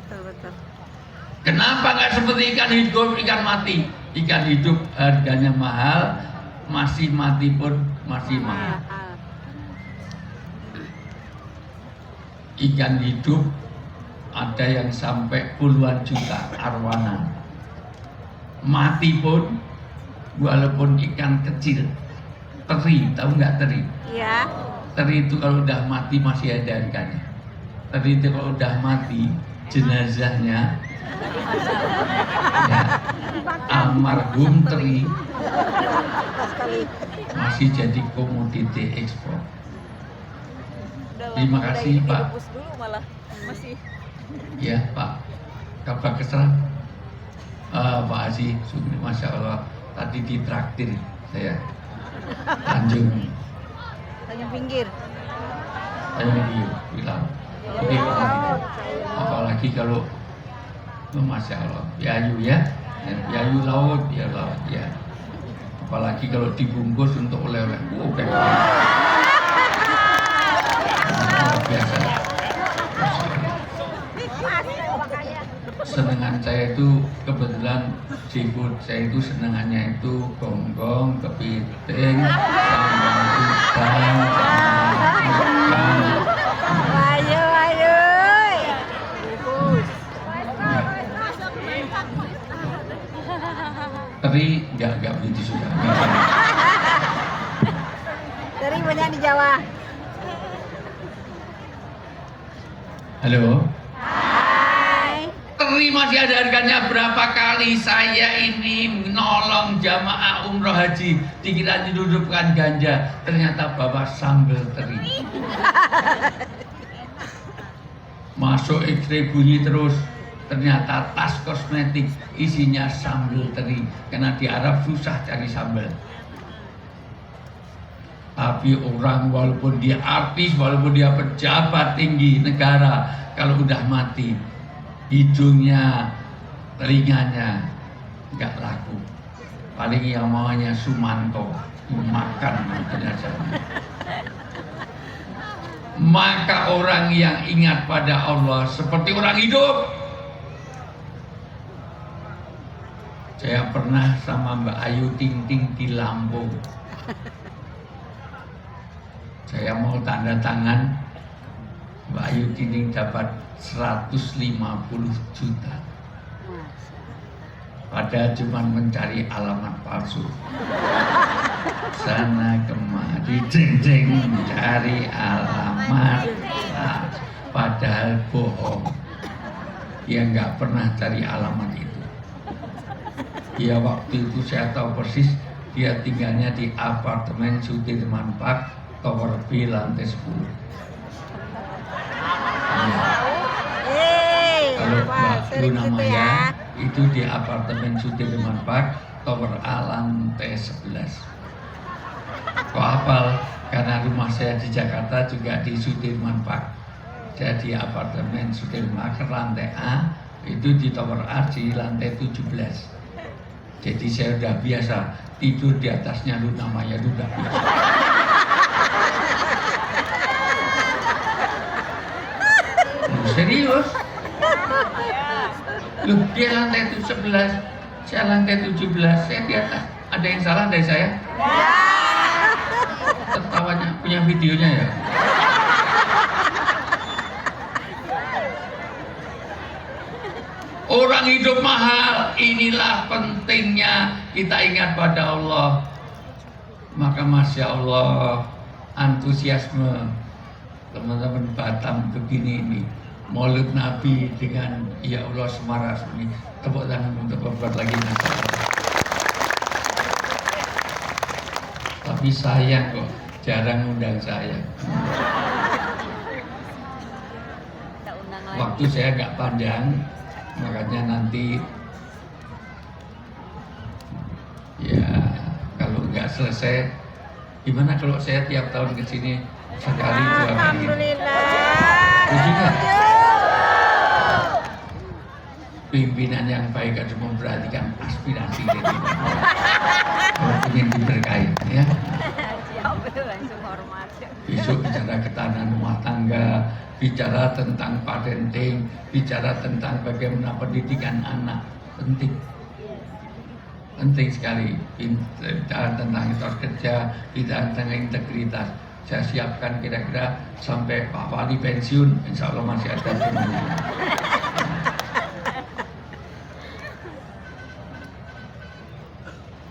Kenapa nggak seperti ikan hidup, ikan mati? Ikan hidup harganya mahal, masih mati pun masih mahal. Ikan hidup ada yang sampai puluhan juta arwana. Mati pun, walaupun ikan kecil, teri, tahu nggak teri? Iya. Teri itu kalau udah mati masih ada harganya. Teri itu kalau udah mati, jenazahnya ya, almarhum teri masih jadi komoditi ekspor. Terima kasih Pak. Ya Pak, kabar keserah. Pak Haji, Masya Allah, tadi ditraktir saya. Tanjung Pinggir. Bilang. Oke, apalagi kalau Masya Allah, Yayu ya, Yayu laut, ya laut ya. Apalagi kalau dibungkus untuk oleh-oleh, biasa. Senengan saya itu kebetulan seafood, saya itu senengannya itu gonggong, kepiting, sambal udang, ikan. Ayo. Teri nggak begitu suka. Teri banyak di Jawa. Halo. Hai. Teri masih ada harganya. Berapa kali saya ini menolong jamaah umroh haji, dikira didudupkan ganja, ternyata bawa sambal teri. Masuk X-ray bunyi terus, ternyata tas kosmetik isinya sambal teri, karena di Arab susah cari sambal. Tapi orang walaupun dia artis, walaupun dia pejabat tinggi negara, kalau udah mati, hidungnya, telinganya nggak laku. paling yang maunya Sumanto makan jenazah. Maka orang yang ingat pada Allah seperti orang hidup. Saya pernah sama Mbak Ayu Ting Ting di Lampung. Saya mau tanda tangan, Mbak Ayu Ting Ting dapat 150 juta. Padahal cuma mencari alamat palsu. Sana kemari jeng mencari alamat, padahal bohong. Dia nggak pernah cari alamat itu. Ya waktu itu saya tahu persis dia tinggalnya di apartemen Sudirman Park, Tower B lantai 10. Kalau Mbak Luna Maya itu di apartemen Sudirman Park, Tower A lantai 11. Kok hafal? Karena rumah saya di Jakarta juga di Sudirman Park. Saya di apartemen Sudirman Park lantai A, itu di Tower A di lantai 17. Jadi saya udah biasa tidur di atasnya Luna Maya, itu udah biasa. Serius? Loh, dia lantai 11, saya lantai 17, saya di atas. Ada yang salah dari saya? Tertawanya punya videonya ya? Orang hidup mahal, inilah pentingnya kita ingat pada Allah. Maka Masya Allah, antusiasme teman-teman Batam begini ini. Maulid Nabi dengan ya Allah semaras ini. Tepuk tangan untuk berbuat lagi Masya Allah. Tapi sayang kok, jarang undang saya. Waktu saya nggak panjang, makanya nanti ya kalau nggak selesai, gimana kalau saya tiap tahun ke sini sekali 2 kali? Alhamdulillah. Pimpinan yang baik harus memperhatikan aspirasi dari kalau ingin diberkahi ya. Besok bicara ketahanan rumah tangga, bicara tentang parenting, bicara tentang bagaimana pendidikan anak, penting sekali. Bicara tentang etos kerja, bicara tentang integritas. Saya siapkan kira-kira sampai Pak Wali pensiun, insya Allah masih ada semuanya.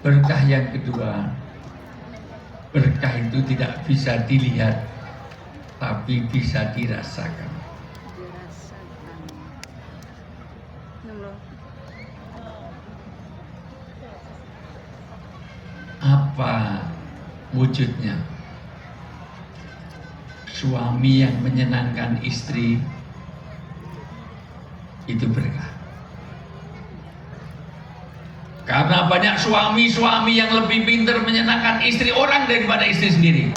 Berkah yang kedua, berkah itu tidak bisa dilihat, tapi bisa dirasakan. Apa wujudnya? Suami yang menyenangkan istri itu berkah. Karena banyak suami-suami yang lebih pintar menyenangkan istri orang daripada istri sendiri.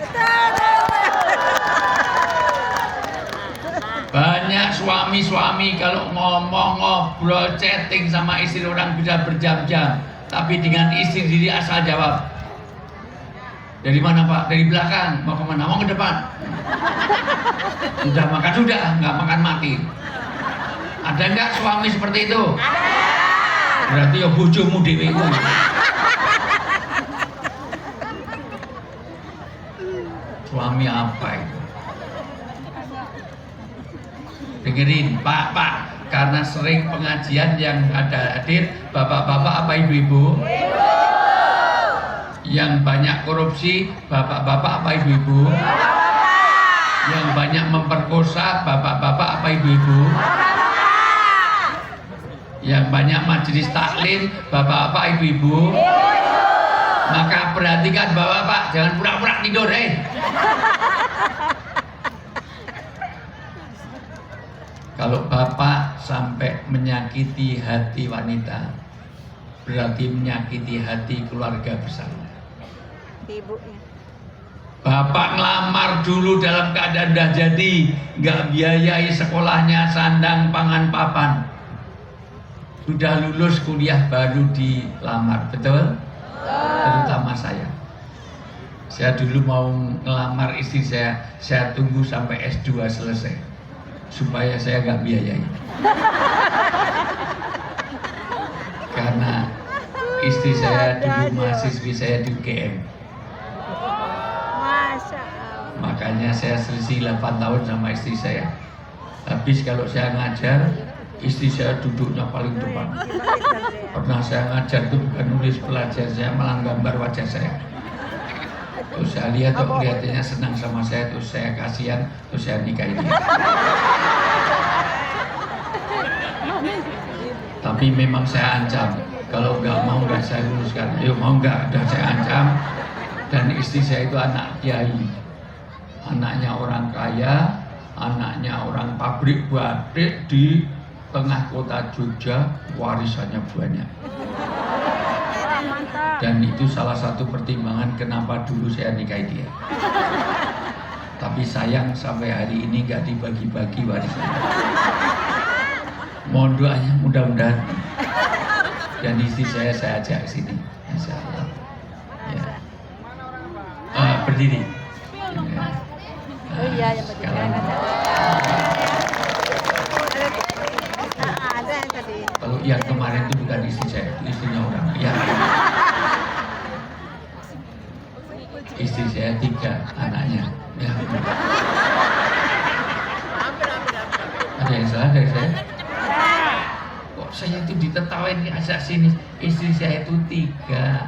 Banyak suami-suami kalau ngomong, ngobrol, chatting sama istri orang bisa berjam-jam, tapi dengan istri sendiri asal jawab. Dari mana Pak? Dari belakang. Mau kemana? Mau ke depan. Sudah makan? Sudah. Nggak makan mati. Ada nggak suami seperti itu? Berarti ya bojomu dhewe iku. Suami apa itu? Dengerin, Pak, karena sering pengajian yang ada hadir bapak-bapak apa ibu-ibu? Yang banyak korupsi bapak-bapak apa ibu-ibu? Yang banyak memperkosa bapak-bapak apa ibu-ibu? Yang banyak majelis taklim bapak-bapak ibu-ibu? Maka perhatikan bapak-bapak, jangan pura-pura tidur Kalau bapak sampai menyakiti hati wanita, berarti menyakiti hati keluarga besar. Ibunya. Bapak ngelamar dulu dalam keadaan dah jadi, nggak biayai sekolahnya, sandang, pangan, papan. Sudah lulus kuliah baru dilamar, betul? terutama saya. Saya dulu mau ngelamar istri saya tunggu sampai S2 selesai supaya saya nggak biayai. Karena istri saya dulu mahasiswi saya di UGM. Masya Allah. Makanya saya selisih 8 tahun sama istri saya. Habis kalau saya ngajar, istri saya duduknya paling depan. Pernah saya ngajar itu bukan nulis pelajar saya, malah gambar wajah saya. Terus saya lihat kok kelihatannya senang sama saya, terus saya kasihan, terus saya nikahin dia. Tapi memang saya ancam, kalau nggak mau nggak saya luluskan. Ayo mau nggak? Dan saya ancam. Dan istri saya itu anak kiai, anaknya orang kaya, anaknya orang pabrik batik di tengah kota Jogja, warisannya banyak. Dan itu salah satu pertimbangan kenapa dulu saya nikahi dia. Tapi sayang sampai hari ini nggak dibagi-bagi warisannya. Mohon doanya mudah-mudahan. Dan istri saya ajak ke sini, insya Allah. Ya. Berdiri. Ya. Oh iya, yang penting Sekarang, ada yang tadi. kalau yang kemarin itu bukan istri saya, itu istrinya orang. Ya. Istri saya 3 anaknya. Ya. Ada yang salah dari saya? Kok saya itu ditertawain di asal sini? Istri saya itu 3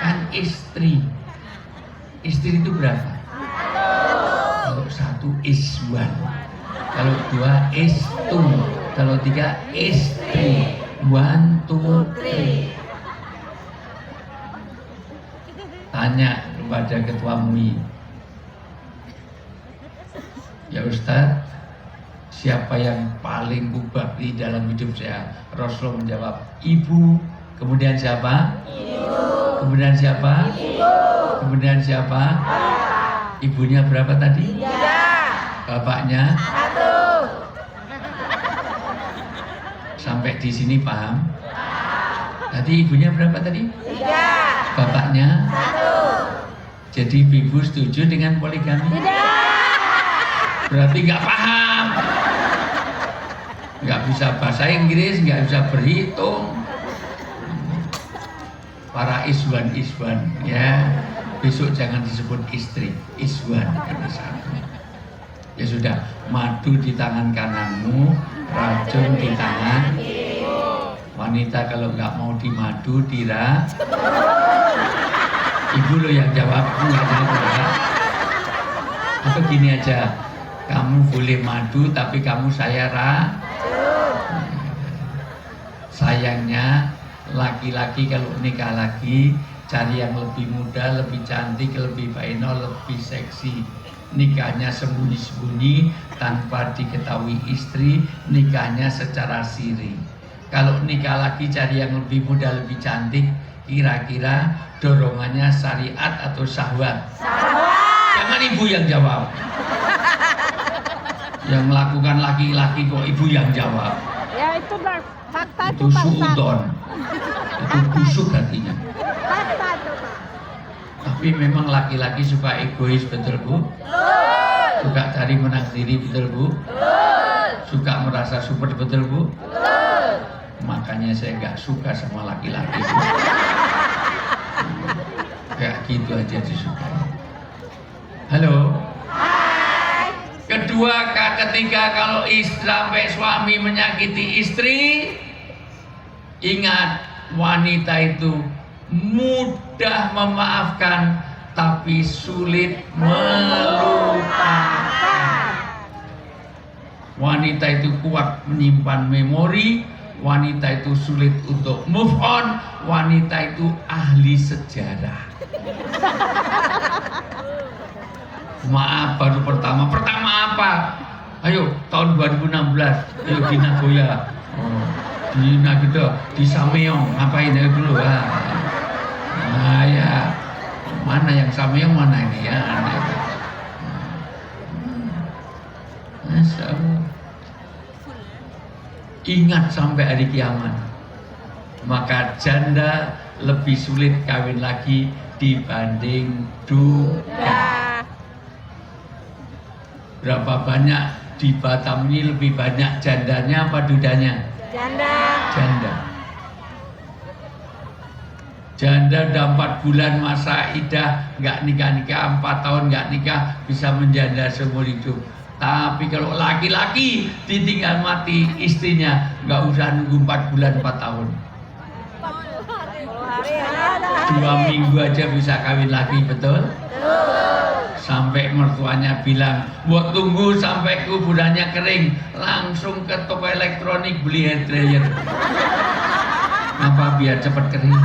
kan istri. Istri itu berapa? Kalau 1 iswan, kalau 2 istu, kalau 3 istri. 1, 2, 3. Tanya kepada ketua MUI, ya Ustadz, siapa yang paling berbakti dalam hidup saya? Rasulullah menjawab, ibu. Kemudian siapa? Ibu. Kemudian siapa? Ibu. Kemudian siapa? Bapak. Ibunya berapa tadi? 3. Bapaknya? 1. Sampai di sini paham? Tadi ibunya berapa tadi? 3. Bapaknya? 1. Jadi ibu setuju dengan poligami? Tidak. Berarti nggak paham. Nggak bisa bahasa Inggris, nggak bisa berhitung. Para iswan ya, besok jangan disebut istri, iswan kata satu. Ya sudah, madu di tangan kananmu, racun di tangan. Wanita kalau nggak mau dimadu, ibu lo yang jawab, nggak jawab ya. Atau gini aja, kamu boleh madu tapi kamu saya sayangnya laki-laki kalau nikah lagi cari yang lebih muda, lebih cantik, lebih baino, lebih seksi. Nikahnya sembunyi-sembunyi tanpa diketahui istri, nikahnya secara siri. Kalau nikah lagi cari yang lebih muda, lebih cantik, kira-kira dorongannya syariat atau syahwat? Jangan ibu yang jawab. Yang melakukan laki-laki kok ibu yang jawab. Ya itu fakta Itu suudon. Itu busuk hatinya. Fakta itu Pak. Tapi memang laki-laki suka egois, betul Bu? Suka cari menang diri, betul Bu? Suka merasa super, betul Bu? Makanya saya nggak suka sama laki-laki. Kayak gitu aja disukai. Halo. Kedua, ketiga, kalau sampai suami menyakiti istri, ingat wanita itu mudah memaafkan tapi sulit melupakan. Wanita itu kuat menyimpan memori, wanita itu sulit untuk move on, wanita itu ahli sejarah. Maaf, baru pertama apa? Ayo tahun 2016, ayo di Nagoya, di Nagito, di Sameong, ngapain ayo dulu ya? Nah ya, mana yang Sameong mana ini ya? Masya Allah. Ingat sampai hari kiamat, maka janda lebih sulit kawin lagi dibanding duda. Ya. Berapa banyak di Batam ini lebih banyak jandanya apa dudanya? Janda. Janda. Janda udah 4 bulan masa idah nggak nikah-nikah, 4 tahun nggak nikah bisa menjanda seumur hidup. Tapi kalau laki-laki ditinggal mati istrinya nggak usah nunggu 4 bulan 4 tahun. 2 minggu aja bisa kawin lagi, betul? Sampai mertuanya bilang, buat tunggu sampai kuburannya kering, langsung ke toko elektronik beli hair dryer. Apa biar cepat kering?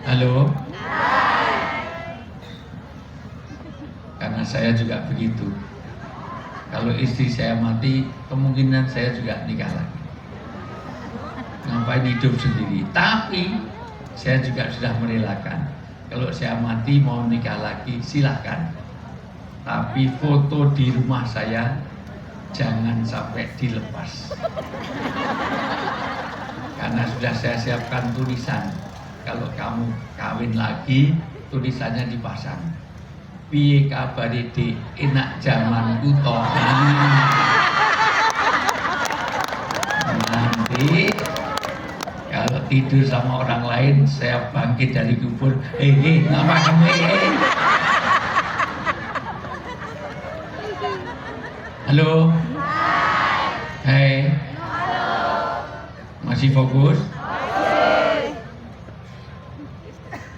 Halo? Karena saya juga begitu. Kalau istri saya mati, kemungkinan saya juga nikah lagi. Ngapain hidup sendiri? Tapi saya juga sudah merelakan. Kalau saya mati mau nikah lagi, silahkan. Tapi foto di rumah saya jangan sampai dilepas. Karena sudah saya siapkan tulisan. Kalau kamu kawin lagi, tulisannya dipasang. Piye kabare Dik, enak jamanku toh. Nanti kalau tidur sama orang lain, saya bangkit dari kubur. Ngapa kamu? Halo. Hai. Masih fokus?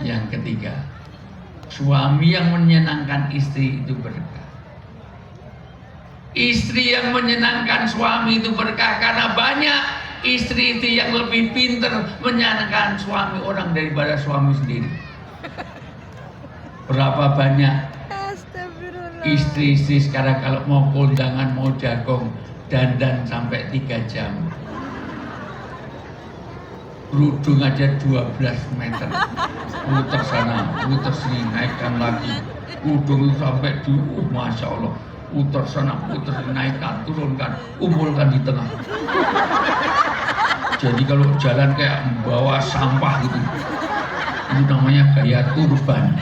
Yang ketiga, suami yang menyenangkan istri itu berkah. Istri yang menyenangkan suami itu berkah karena banyak istri itu yang lebih pintar menyenangkan suami orang daripada suami sendiri. Berapa banyak istri-istri sekarang kalau mau kondangan, mau jagong, dandan sampai 3 jam. Kerudung aja 12 meter, putar sana, putar sini, naikkan lagi. Kerudung itu sampai di, Masya Allah, putar sana, putar sini, naikkan, turunkan, kumpulkan di tengah. Jadi kalau jalan kayak membawa sampah gitu, itu namanya gaya turban.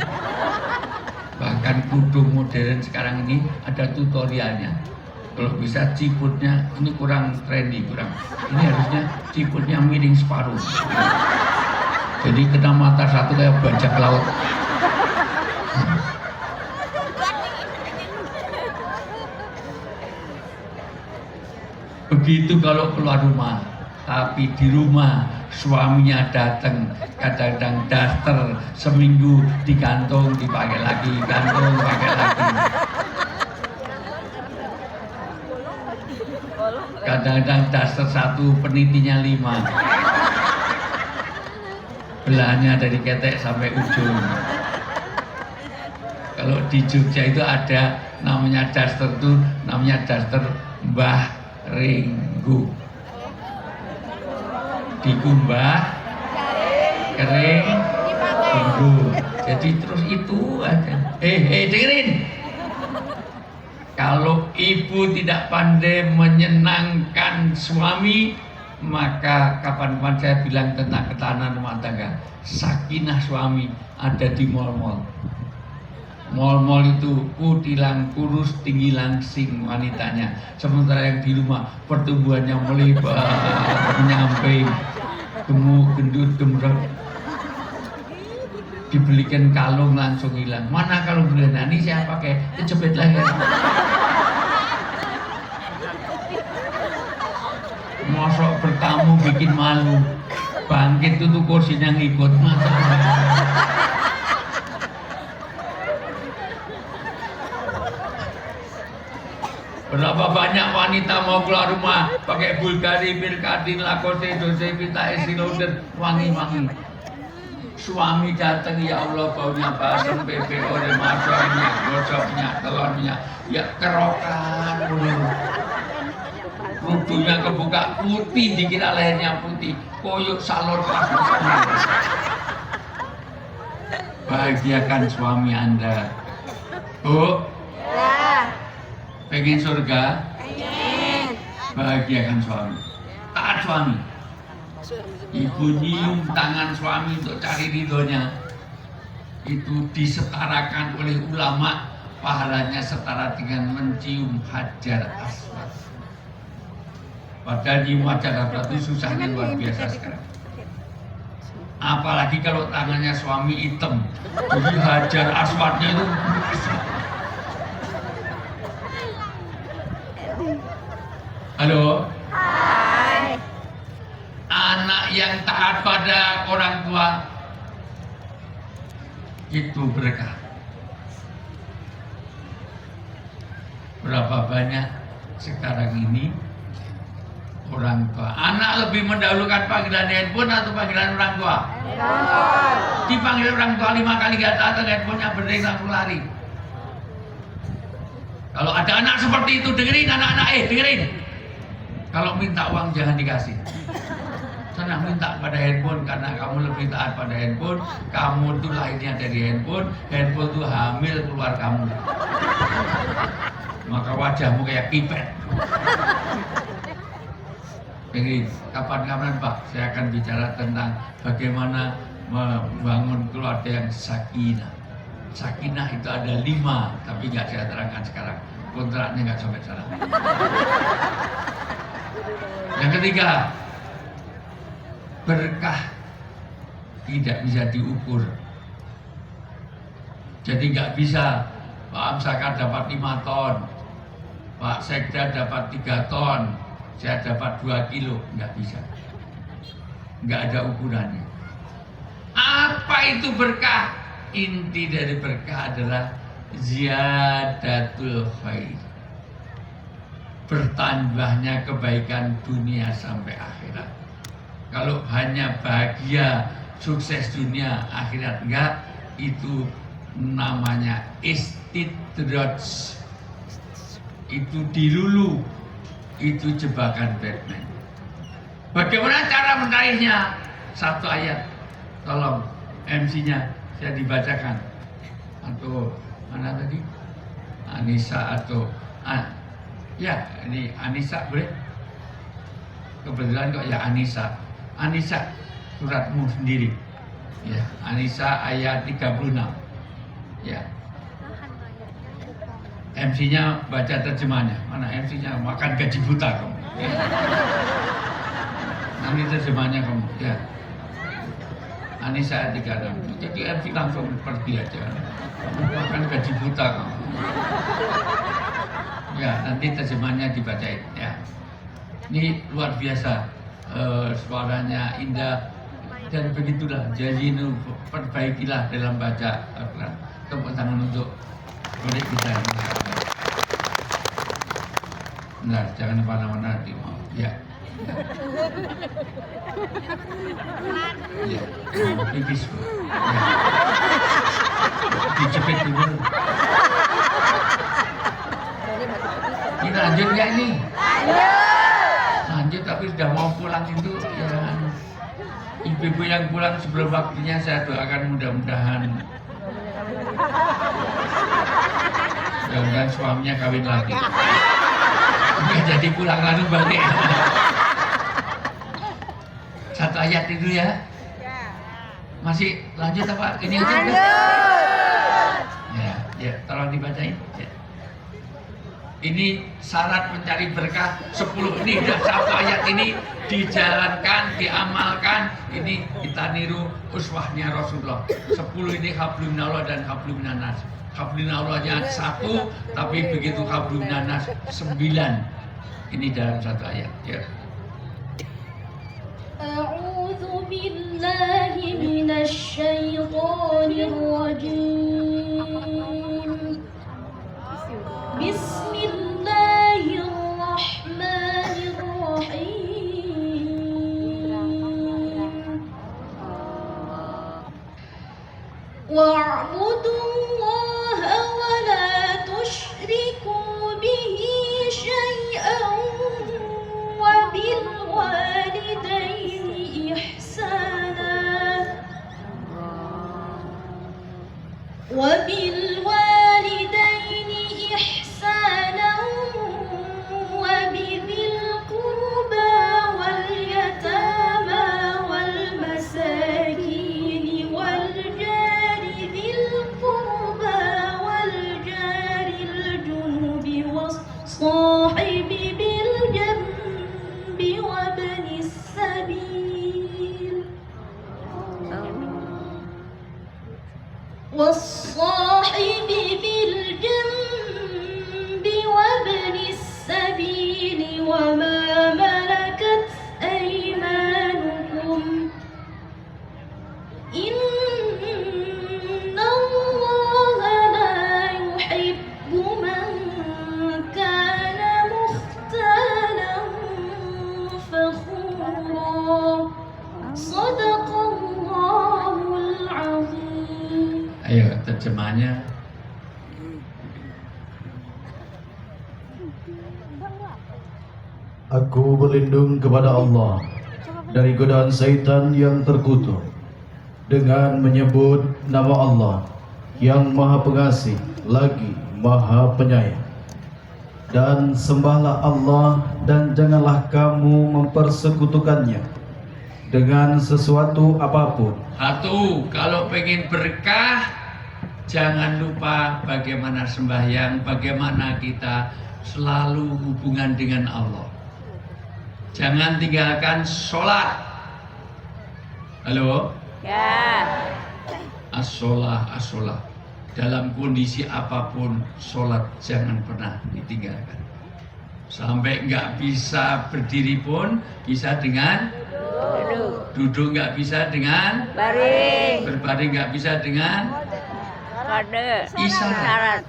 Bahkan kerudung modern sekarang ini ada tutorialnya. Kalau bisa ciputnya ini kurang trendy, kurang. Ini harusnya ciputnya miring separuh. Jadi kena mata satu kayak bajak laut. Begitu kalau keluar rumah, tapi di rumah suaminya datang, kadang-kadang daster seminggu digantung, dipakai lagi, gantung, pakai lagi. Kadang-kadang daster 1, penitinya 5. Belahnya dari ketek sampai ujung. Kalau di Jogja itu ada namanya daster itu, namanya daster Mbah Ringgu. Dikumbah, kering, ringgu. Jadi terus itu aja. Dengerin. Kalau ibu tidak pandai menyenangkan suami, maka kapan-kapan saya bilang tentang ketahanan rumah tangga. Sakinah suami ada di mal-mal. Mal-mal itu kutilang kurus, tinggi langsing wanitanya. Sementara yang di rumah pertumbuhannya melebar, menyamping, gemuk, gendut, gemreng. Dibelikan kalung langsung hilang. Mana kalung belian? Ini saya pakai, kejepit leher. Mosok bertamu bikin malu. Bangkit itu kursinya ngikut mata. Berapa banyak wanita mau keluar rumah pakai Bulgari, Birkadin, Lacoste, Dolce Vita, Estée Lauder, wangi-wangi. Suami datang, ya Allah baunya basem, PPO, masuknya, gosoknya, telurnya, ya kerokan dulu. Kerudungnya kebuka putih, dikira lehernya putih, koyok salur pas-pasnya. Bahagiakan suami Anda. Bu, pengen surga? Pengen. Bahagiakan suami. Tak ada suami. Ibu nyium tangan suami untuk cari ridhonya. Itu disetarakan oleh ulama, pahalanya setara dengan mencium Hajar Aswad. Padahal nyium Hajar Aswad itu susahnya luar biasa sekarang. Apalagi kalau tangannya suami hitam, jadi Hajar Aswadnya itu. Halo. Hai. Anak yang taat pada orang tua itu berkah. Berapa banyak sekarang ini orang tua, anak lebih mendahulukan panggilan handphone atau panggilan orang tua? Dipanggil orang tua 5 kali gak datang, handphonenya berdiri langsung lari. Kalau ada anak seperti itu, dengerin anak-anak, dengerin. Kalau minta uang jangan dikasih. Senang minta pada handphone karena kamu lebih taat pada handphone. Kamu tuh lahirnya dari handphone. Handphone tuh hamil keluar kamu. Maka wajahmu kayak pipet. Jadi kapan-kapan Pak, saya akan bicara tentang bagaimana membangun keluarga yang sakinah. Sakinah itu ada 5, tapi nggak saya terangkan sekarang. Kontraknya nggak sampai sana. Yang ketiga, berkah tidak bisa diukur. Jadi nggak bisa Pak Amsakar dapat 5 ton, Pak Sekda dapat 3 ton, saya dapat 2 kilo, nggak bisa. Nggak ada ukurannya. Apa itu berkah? Inti dari berkah adalah ziyadatul khair. Bertambahnya kebaikan dunia sampai akhirat. Kalau hanya bahagia, sukses dunia, akhirat enggak, itu namanya istidraj. Itu dilulu, itu jebakan Batman. Bagaimana cara menariknya? 1 ayat, tolong MC-nya saya dibacakan. Atau mana tadi? Anissa atau ya, ini Anissa boleh? Kebetulan kok ya Anissa. Anissa, suratmu sendiri. Ya, Anissa ayat 36. Ya. MC-nya baca terjemahnya. Mana MC-nya? Makan gaji buta kamu. Ya. Nanti terjemahnya kamu. Ya. Anissa ayat 36. Jadi MC langsung pergi aja. Makan gaji buta kamu. Ya, nanti terjemahnya dibacain ya. Ini luar biasa, suaranya indah dan begitulah. Jadi perbaikilah dalam baca Al-Quran. Tepuk tangan untuk murid kita. Benar, jangan kemana-mana nanti mau. Ya. Ya, mau pipis. Ya. Dijepit dulu. Kita lanjut nggak ini? Lanjut, tapi sudah mau pulang itu ya. Ibu-ibu yang pulang sebelum waktunya saya doakan mudah-mudahan suaminya kawin lagi. Nggak jadi pulang lalu balik. 1 ayat itu ya. Masih lanjut apa? Ini aja. Ya, tolong dibacain. Ya. Ini syarat mencari berkah 10 ini dan 1 ayat ini dijalankan, diamalkan. Ini kita niru uswahnya Rasulullah. 10 ini hablum minallah dan hablum minanas. Hablum minallahnya 1, tapi begitu hablum minanas 9. Ini dalam 1 ayat. Ya. A'udzu billahi minasy syaithanir rajim. Bismillahirrahmanirrahim. Wa'budullaha wa la tusyriku bihi syai'an wa bil walidayni ihsana wa bil ihsana wa bidhil qurba wal والصاحب بالجنب وابن السبيل وما ملكت أيمانكم إن الله لا يحب من كان مختالا فخورا صدق الله العظيم. Ayo terjemahnya. Aku berlindung kepada Allah dari godaan syaitan yang terkutuk dengan menyebut nama Allah yang Maha Pengasih lagi Maha Penyayang. Dan sembahlah Allah dan janganlah kamu mempersekutukannya dengan sesuatu apapun. Satu, kalau pengen berkah, jangan lupa bagaimana sembahyang, bagaimana kita selalu hubungan dengan Allah. Jangan tinggalkan sholat. Halo? Ya. As-sholah, as-sholah. Dalam kondisi apapun, sholat jangan pernah ditinggalkan. Sampai nggak bisa berdiri pun, bisa dengan duduk, nggak bisa dengan Baring. berbaring, nggak bisa dengan Kode. isyarat.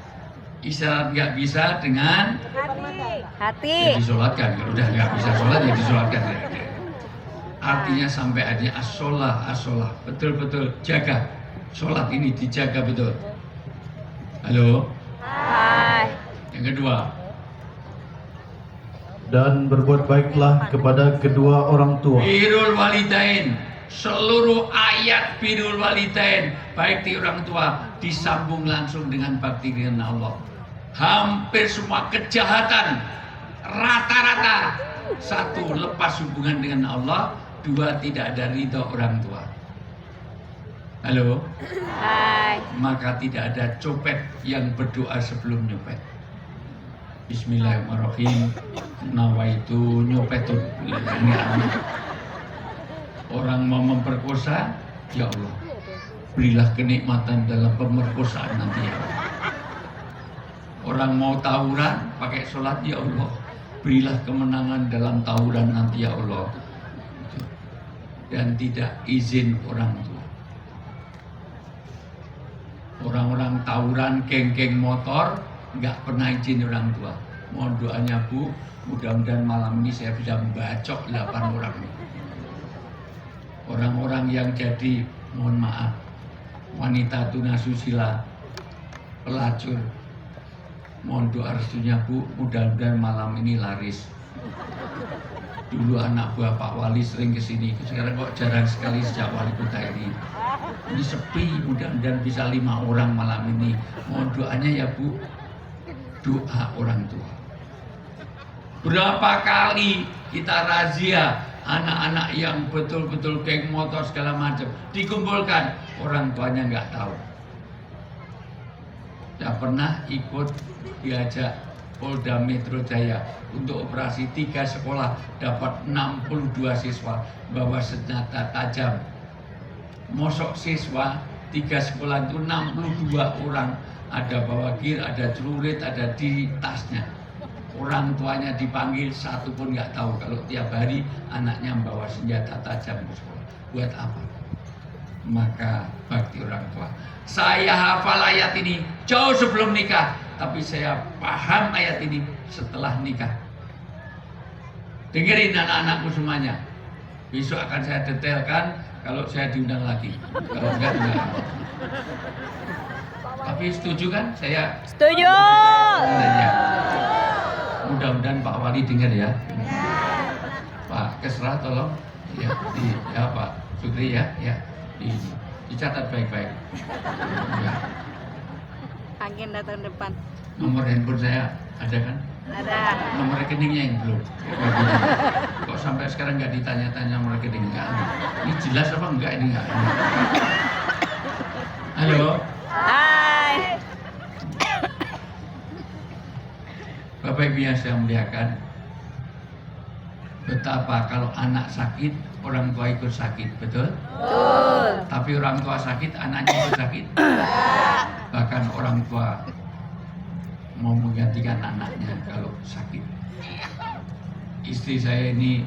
Isyarat nggak bisa dengan Hati. ya disolatkan. Kalau udah nggak bisa sholat ya disolatkan. Artinya sampai adanya as-sholah, as-sholah. Betul-betul jaga. Sholat ini dijaga betul. Halo? Hai. Yang kedua, Dan berbuat baiklah kepada kedua orang tua. birrul walidain. Seluruh ayat birrul walidain, baik di orang tua, disambung langsung dengan bakti dengan Allah. Hampir semua kejahatan rata-rata, satu, lepas hubungan dengan Allah, dua, tidak ada ridho orang tua. Halo? Hai. Maka tidak ada copet yang berdoa sebelum nyopet. Bismillahirrahmanirrahim. Nawaitu nyopetun. Orang mau memperkosa, ya Allah, berilah kenikmatan dalam pemerkosaan nanti ya Allah. Orang mau tawuran pakai sholat, ya Allah, berilah kemenangan dalam tawuran nanti ya Allah. Dan tidak izin orang tua. Orang-orang tawuran, geng-geng motor, nggak pernah izin orang tua. Mohon doanya Bu, mudah-mudahan malam ini saya bisa membacok 8 orang. Orang-orang yang jadi, mohon maaf, wanita tunasusila, pelacur, mohon doa restunya Bu, mudah-mudahan malam ini laris. Dulu anak buah Pak Wali sering kesini, sekarang kok jarang sekali sejak wali kota ini. Ini sepi, mudah-mudahan bisa 5 orang malam ini. Mohon doanya ya Bu, doa orang tua. Berapa kali kita razia anak-anak yang betul-betul geng motor segala macam, dikumpulkan, orang tuanya nggak tahu. Tidak pernah ikut diajak Polda Metro Jaya untuk operasi 3 sekolah dapat 62 siswa bawa senjata tajam. Mosok siswa 3 sekolah itu 62 orang, ada bawa gear, ada celurit, ada di tasnya. Orang tuanya dipanggil, satu pun nggak tahu kalau tiap hari anaknya membawa senjata tajam ke sekolah. Buat apa? Maka bakti orang tua. Saya hafal ayat ini jauh sebelum nikah, tapi saya paham ayat ini setelah nikah. Dengerin anak-anakku semuanya. Besok akan saya detailkan kalau saya diundang lagi. Kalau enggak. Tapi setuju kan? Saya Setuju. ya. Mudah-mudahan Pak Wali dengar ya. Pak Kesra tolong ya, ya Pak Sugri ya, dicatat baik-baik. Ya. Agenda tahun depan. Nomor handphone saya ada kan? Ada. Nomor rekeningnya yang belum. Kok sampai sekarang nggak ditanya-tanya nomor rekening? Nggak ada. Ini jelas apa enggak ini nggak ada. Halo. Hai. Bapak Ibu yang saya muliakan, betapa kalau anak sakit, orang tua ikut sakit, betul? Betul. Tapi Tapi orang tua sakit, anaknya itu sakit. Bahkan orang tua mau menggantikan anaknya kalau sakit. Istri saya ini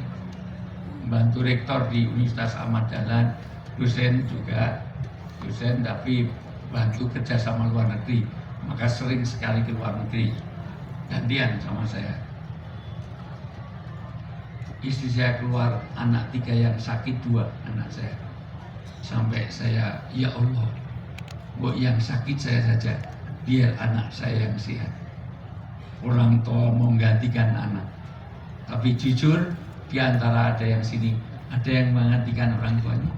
bantu rektor di Universitas Ahmad Dahlan, dosen juga, dosen tapi bantu kerja sama luar negeri. Maka sering sekali ke luar negeri. Gantian sama saya. Istri saya keluar, anak 3 yang sakit, 2 anak saya. Sampai saya, ya Allah, buat yang sakit saya saja, biar anak saya yang sehat. Orang tua mau menggantikan anak. Tapi jujur, di antara ada yang sini, ada yang menggantikan orang tuanya.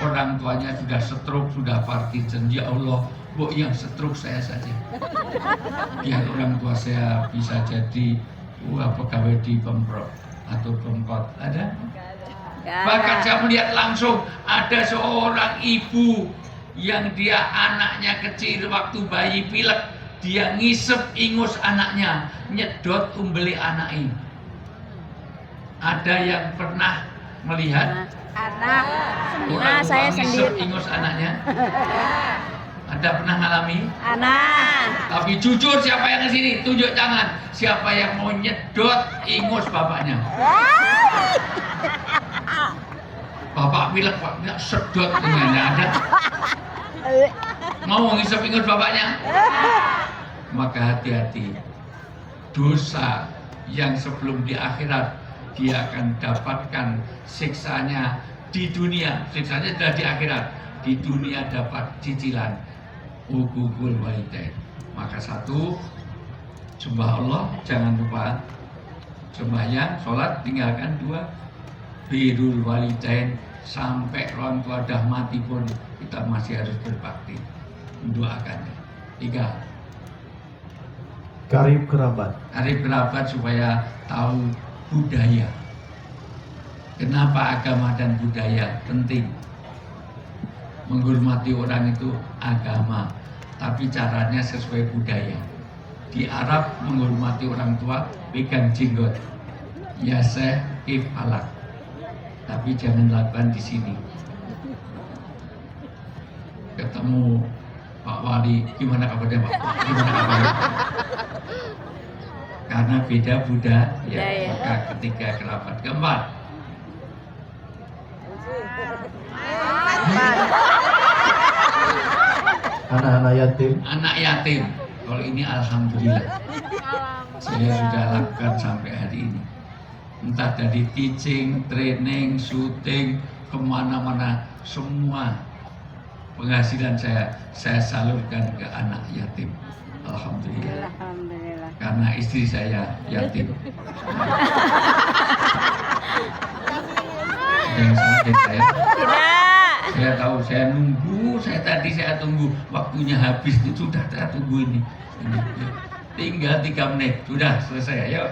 Orang tuanya sudah stroke, sudah Parkinson, ya Allah, buat yang stroke saya saja. Biar orang tua saya bisa jadi pegawai di Pemprov atau Pemkot. Ada? Bahkan saya melihat langsung ada seorang ibu yang dia anaknya kecil waktu bayi pilek, dia ngisep ingus anaknya, nyedot umbeli anak ini. Ada yang pernah melihat Anak. orang tua saya ngisep sendiri. ingus anaknya? Ada pernah ngalami? Anak. Tapi jujur, siapa yang kesini? Tunjuk tangan. Siapa yang mau nyedot ingus bapaknya? Bapak pilek, Pak, nggak sedot dengan ada. Mau ngisep ingus bapaknya? Maka hati-hati. Dosa yang sebelum di akhirat dia akan dapatkan siksanya di dunia. Siksanya sudah di akhirat. Di dunia dapat cicilan. Uqukul walidain. Maka 1, sembah Allah, jangan lupa sembahyang, sholat, tinggalkan 2, birrul walidain, sampai orang tua dah mati pun kita masih harus berbakti, mendoakannya. 3, karib kerabat. karib kerabat supaya tahu budaya. Kenapa agama dan budaya penting? Menghormati orang itu agama, tapi caranya sesuai budaya. Di Arab menghormati orang tua pegang jenggot, ya Syekh kif alak, tapi jangan lakukan di sini. Ketemu Pak Wali, gimana kabarnya Pak? Gimana kabarnya? Karena beda budaya. Maka ketiga kerabat. Keempat, Anak-anak yatim. anak yatim. Kalau ini alhamdulillah saya sudah lakukan sampai hari ini. Entah dari teaching, training, syuting, kemana-mana, semua penghasilan saya salurkan ke anak yatim. Alhamdulillah. Alhamdulillah. Karena istri saya yatim. Yang sakit saya. Saya tahu, saya nunggu, saya tunggu waktunya habis itu sudah saya tunggu ini. Ya. Tinggal 3 menit, sudah selesai. Ayo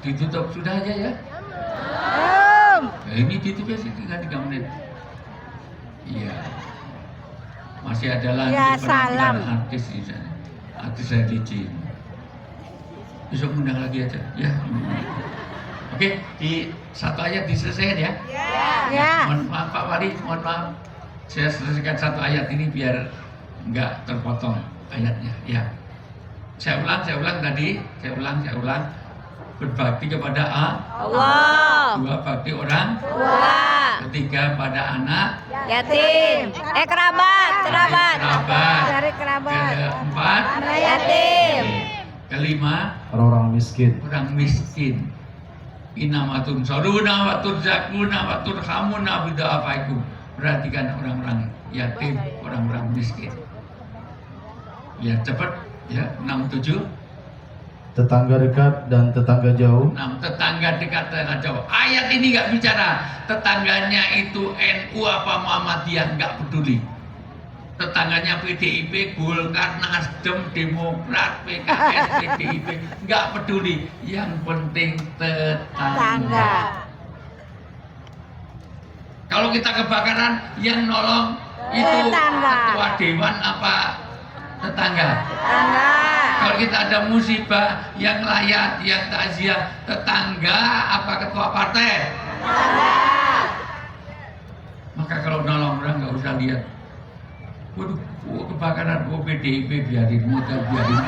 ditutup sudah aja ya. Ini ditutupnya sih tinggal 3 menit. Iya. Masih ada lagi Ya, penampilan salam. artis di sana. Artis saya DJ. Besok undang lagi aja, ya. Oke, di 1 ayat diselesaikan ya. Ya. Mohon maaf Pak Wali, mohon maaf. Saya selesaikan 1 ayat ini biar nggak terpotong ayatnya. Ya. Saya ulang tadi. Saya ulang. Berbakti kepada Allah. 2, bakti orang. Tua. 3, pada anak. Yatim. Kerabat. Kerabat. Dari kerabat. Keempat, Anak yatim. kelima, Orang-orang miskin. orang miskin. Inamatun soruna wa turzakuna wa turhamuna bida'afaikum. Perhatikan orang-orang yatim, orang-orang miskin. Ya cepat ya. 6, 7. Tetangga dekat dan tetangga jauh. 6, tetangga dekat, tetangga jauh. Ayat ini nggak bicara tetangganya itu NU apa Muhammadiyah, nggak peduli. Tetangganya PDIP, Golkar, Nasdem, Demokrat, PKS, PDIP, nggak peduli. Yang penting tetangga. Kalau kita kebakaran, yang nolong itu Tetangga. ketua dewan apa tetangga? Tetangga. Kalau kita ada musibah, yang layak, yang takziah, tetangga apa ketua partai? Maka kalau nolong orang nggak usah lihat, waduh, kebakaran, PDIP biarin, biarin.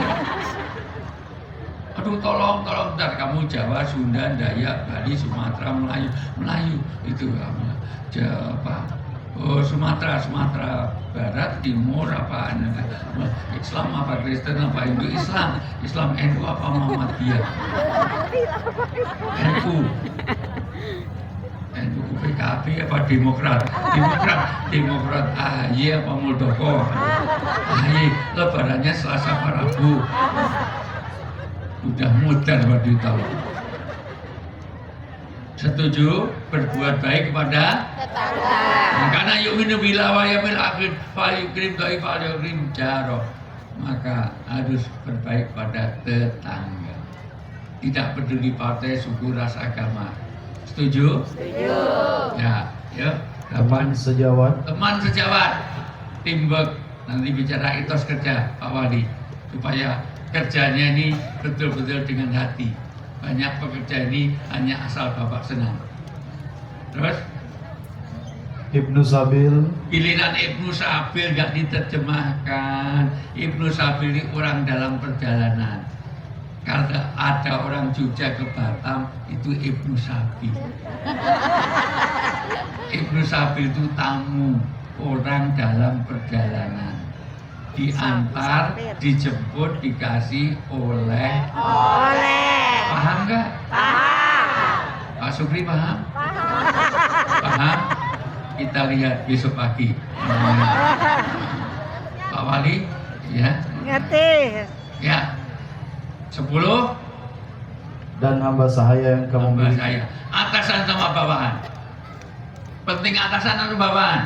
Aduh, tolong, ntar kamu Jawa, Sunda, Dayak, Bali, Sumatera, Melayu, itu apa? Oh, Sumatera Barat, Timur, apaan? Islam apa Kristen apa Hindu? Islam NU apa Muhammadiyah? NU PKB apa Demokrat AHY apa Muldoko? AHY, lebarannya Selasa apa Rabu? Udah mudah waktu itu. Setuju berbuat baik kepada tetangga. Karena yu'minu billahi wal yawmil akhir fa yukrim dhaifal yukrim jaro. Maka harus berbaik pada tetangga. Tidak peduli partai, suku, ras, agama. Setuju? Setuju. Ya, ya. Teman sejawat. Teman sejawat. Teamwork. Nanti bicara etos kerja Pak Wali supaya kerjanya ini betul-betul dengan hati. Banyak pekerja ini hanya asal Bapak senang. Terus Ibnu Sabil. Giliran Ibnu Sabil nggak diterjemahkan. Ibnu Sabil ini orang dalam perjalanan. Karena ada orang Jogja ke Batam itu Ibnu Sabil. Ibnu Sabil itu tamu, orang dalam perjalanan. Diantar, dijemput, dikasih oleh. Paham nggak? Paham. Pak Supri paham? Paham? Kita lihat besok pagi. Pak Wali, ya? Ngerti. Ya. 10. Dan hamba sahaya yang kamu Hamba miliki. saya. Atasan sama bawahan. Penting atasan atau bawahan?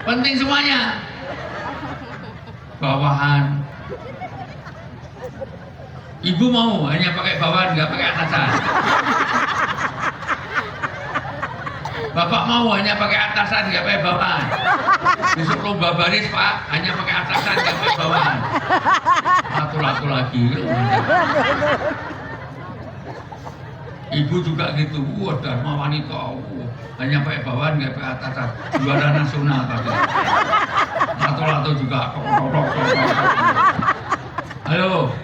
Penting semuanya. Bawahan. Ibu mau hanya pakai bawahan, nggak pakai atasan. Bapak mau hanya pakai atasan, nggak pakai bawahan. Besok lomba baris Pak, hanya pakai atasan, nggak pakai bawahan. Laku-laku lagi. Ibu juga gitu, Dharma wanita, hanya pakai bawahan, nggak pakai atasan. Juara nasional tadi. Lato-lato juga. Halo,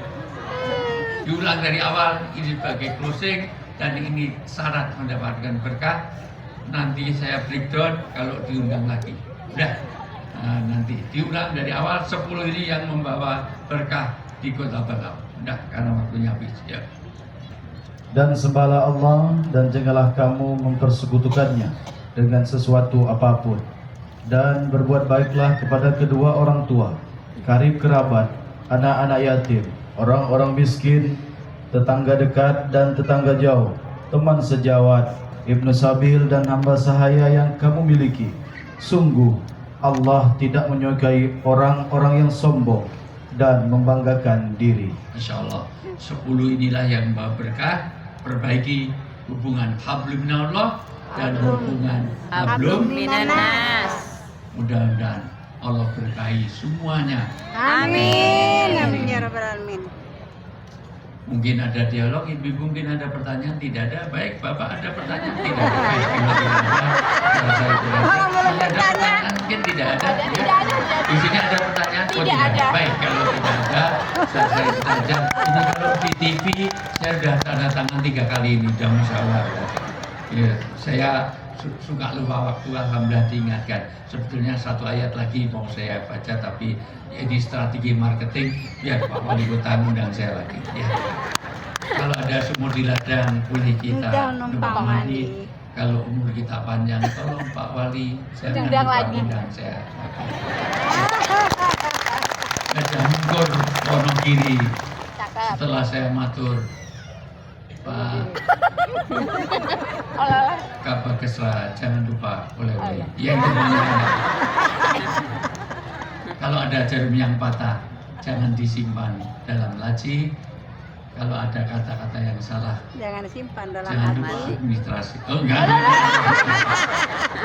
diulang dari awal, ini sebagai closing dan ini syarat mendapatkan berkah. Nanti saya breakdown kalau diundang lagi. Udah, nanti diulang dari awal 10 ini yang membawa berkah di Kota Batam. Udah, karena waktunya habis ya. Dan sembahlah Allah dan janganlah kamu mempersekutukannya dengan sesuatu apapun. Dan berbuat baiklah kepada kedua orang tua, karib kerabat, anak-anak yatim, orang-orang miskin, tetangga dekat dan tetangga jauh, teman sejawat, Ibnu Sabil dan hamba sahaya yang kamu miliki. Sungguh Allah tidak menyukai orang-orang yang sombong dan membanggakan diri. Insya Allah 10 inilah yang membawa berkah. Perbaiki hubungan hablum minallah dan hubungan hablum Minanas. Mudah-mudahan Allah berkahi semuanya. Amin. Amin ya rabbal alamin. Mungkin ada dialog, mungkin ada pertanyaan, tidak ada. Baik, Bapak ada pertanyaan, tidak ada. Baik, kalau tidak ada, saya tidak ada. Kalau ada pertanyaan, mungkin tidak ada. Di sini ada pertanyaan, oh tidak ada. Baik, kalau tidak ada, saya saja. Ini kalau di TV, saya sudah tanda tangan 3 kali ini, sudah masalah. Ya, saya suka lupa waktu, alhamdulillah diingatkan. Sebetulnya 1 ayat lagi mau saya baca, tapi ini strategi marketing biar Pak Wali Kota undang saya lagi ya. Kalau ada sumur di ladang boleh kita numpang mandi. Kalau umur kita panjang tolong Pak Wali jangan lupa undang saya lagi. Gajah Mungkur Wonogiri. Setelah saya matur Pak Kabak Kesra jangan lupa oleh-oleh. Ya itu namanya. Kalau ada jarum yang patah, jangan disimpan dalam laci. Kalau ada kata-kata yang salah, Jangan simpan dalam jangan lupa hati. administrasi. Oh enggak.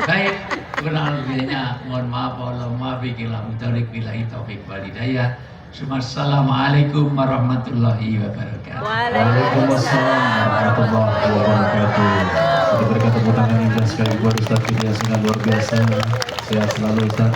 Baik, kurang lebihnya mohon maaf, Allah maaf, bikilah mutalik billahi taufiq wal hidayah. Assalamualaikum warahmatullahi wabarakatuh. Waalaikumsalam warahmatullahi wabarakatuh. Kita berkata Tepuk tangan indah sekali buat Ustaz Ilyas dengan luar biasa. Sehat selalu Ustaz.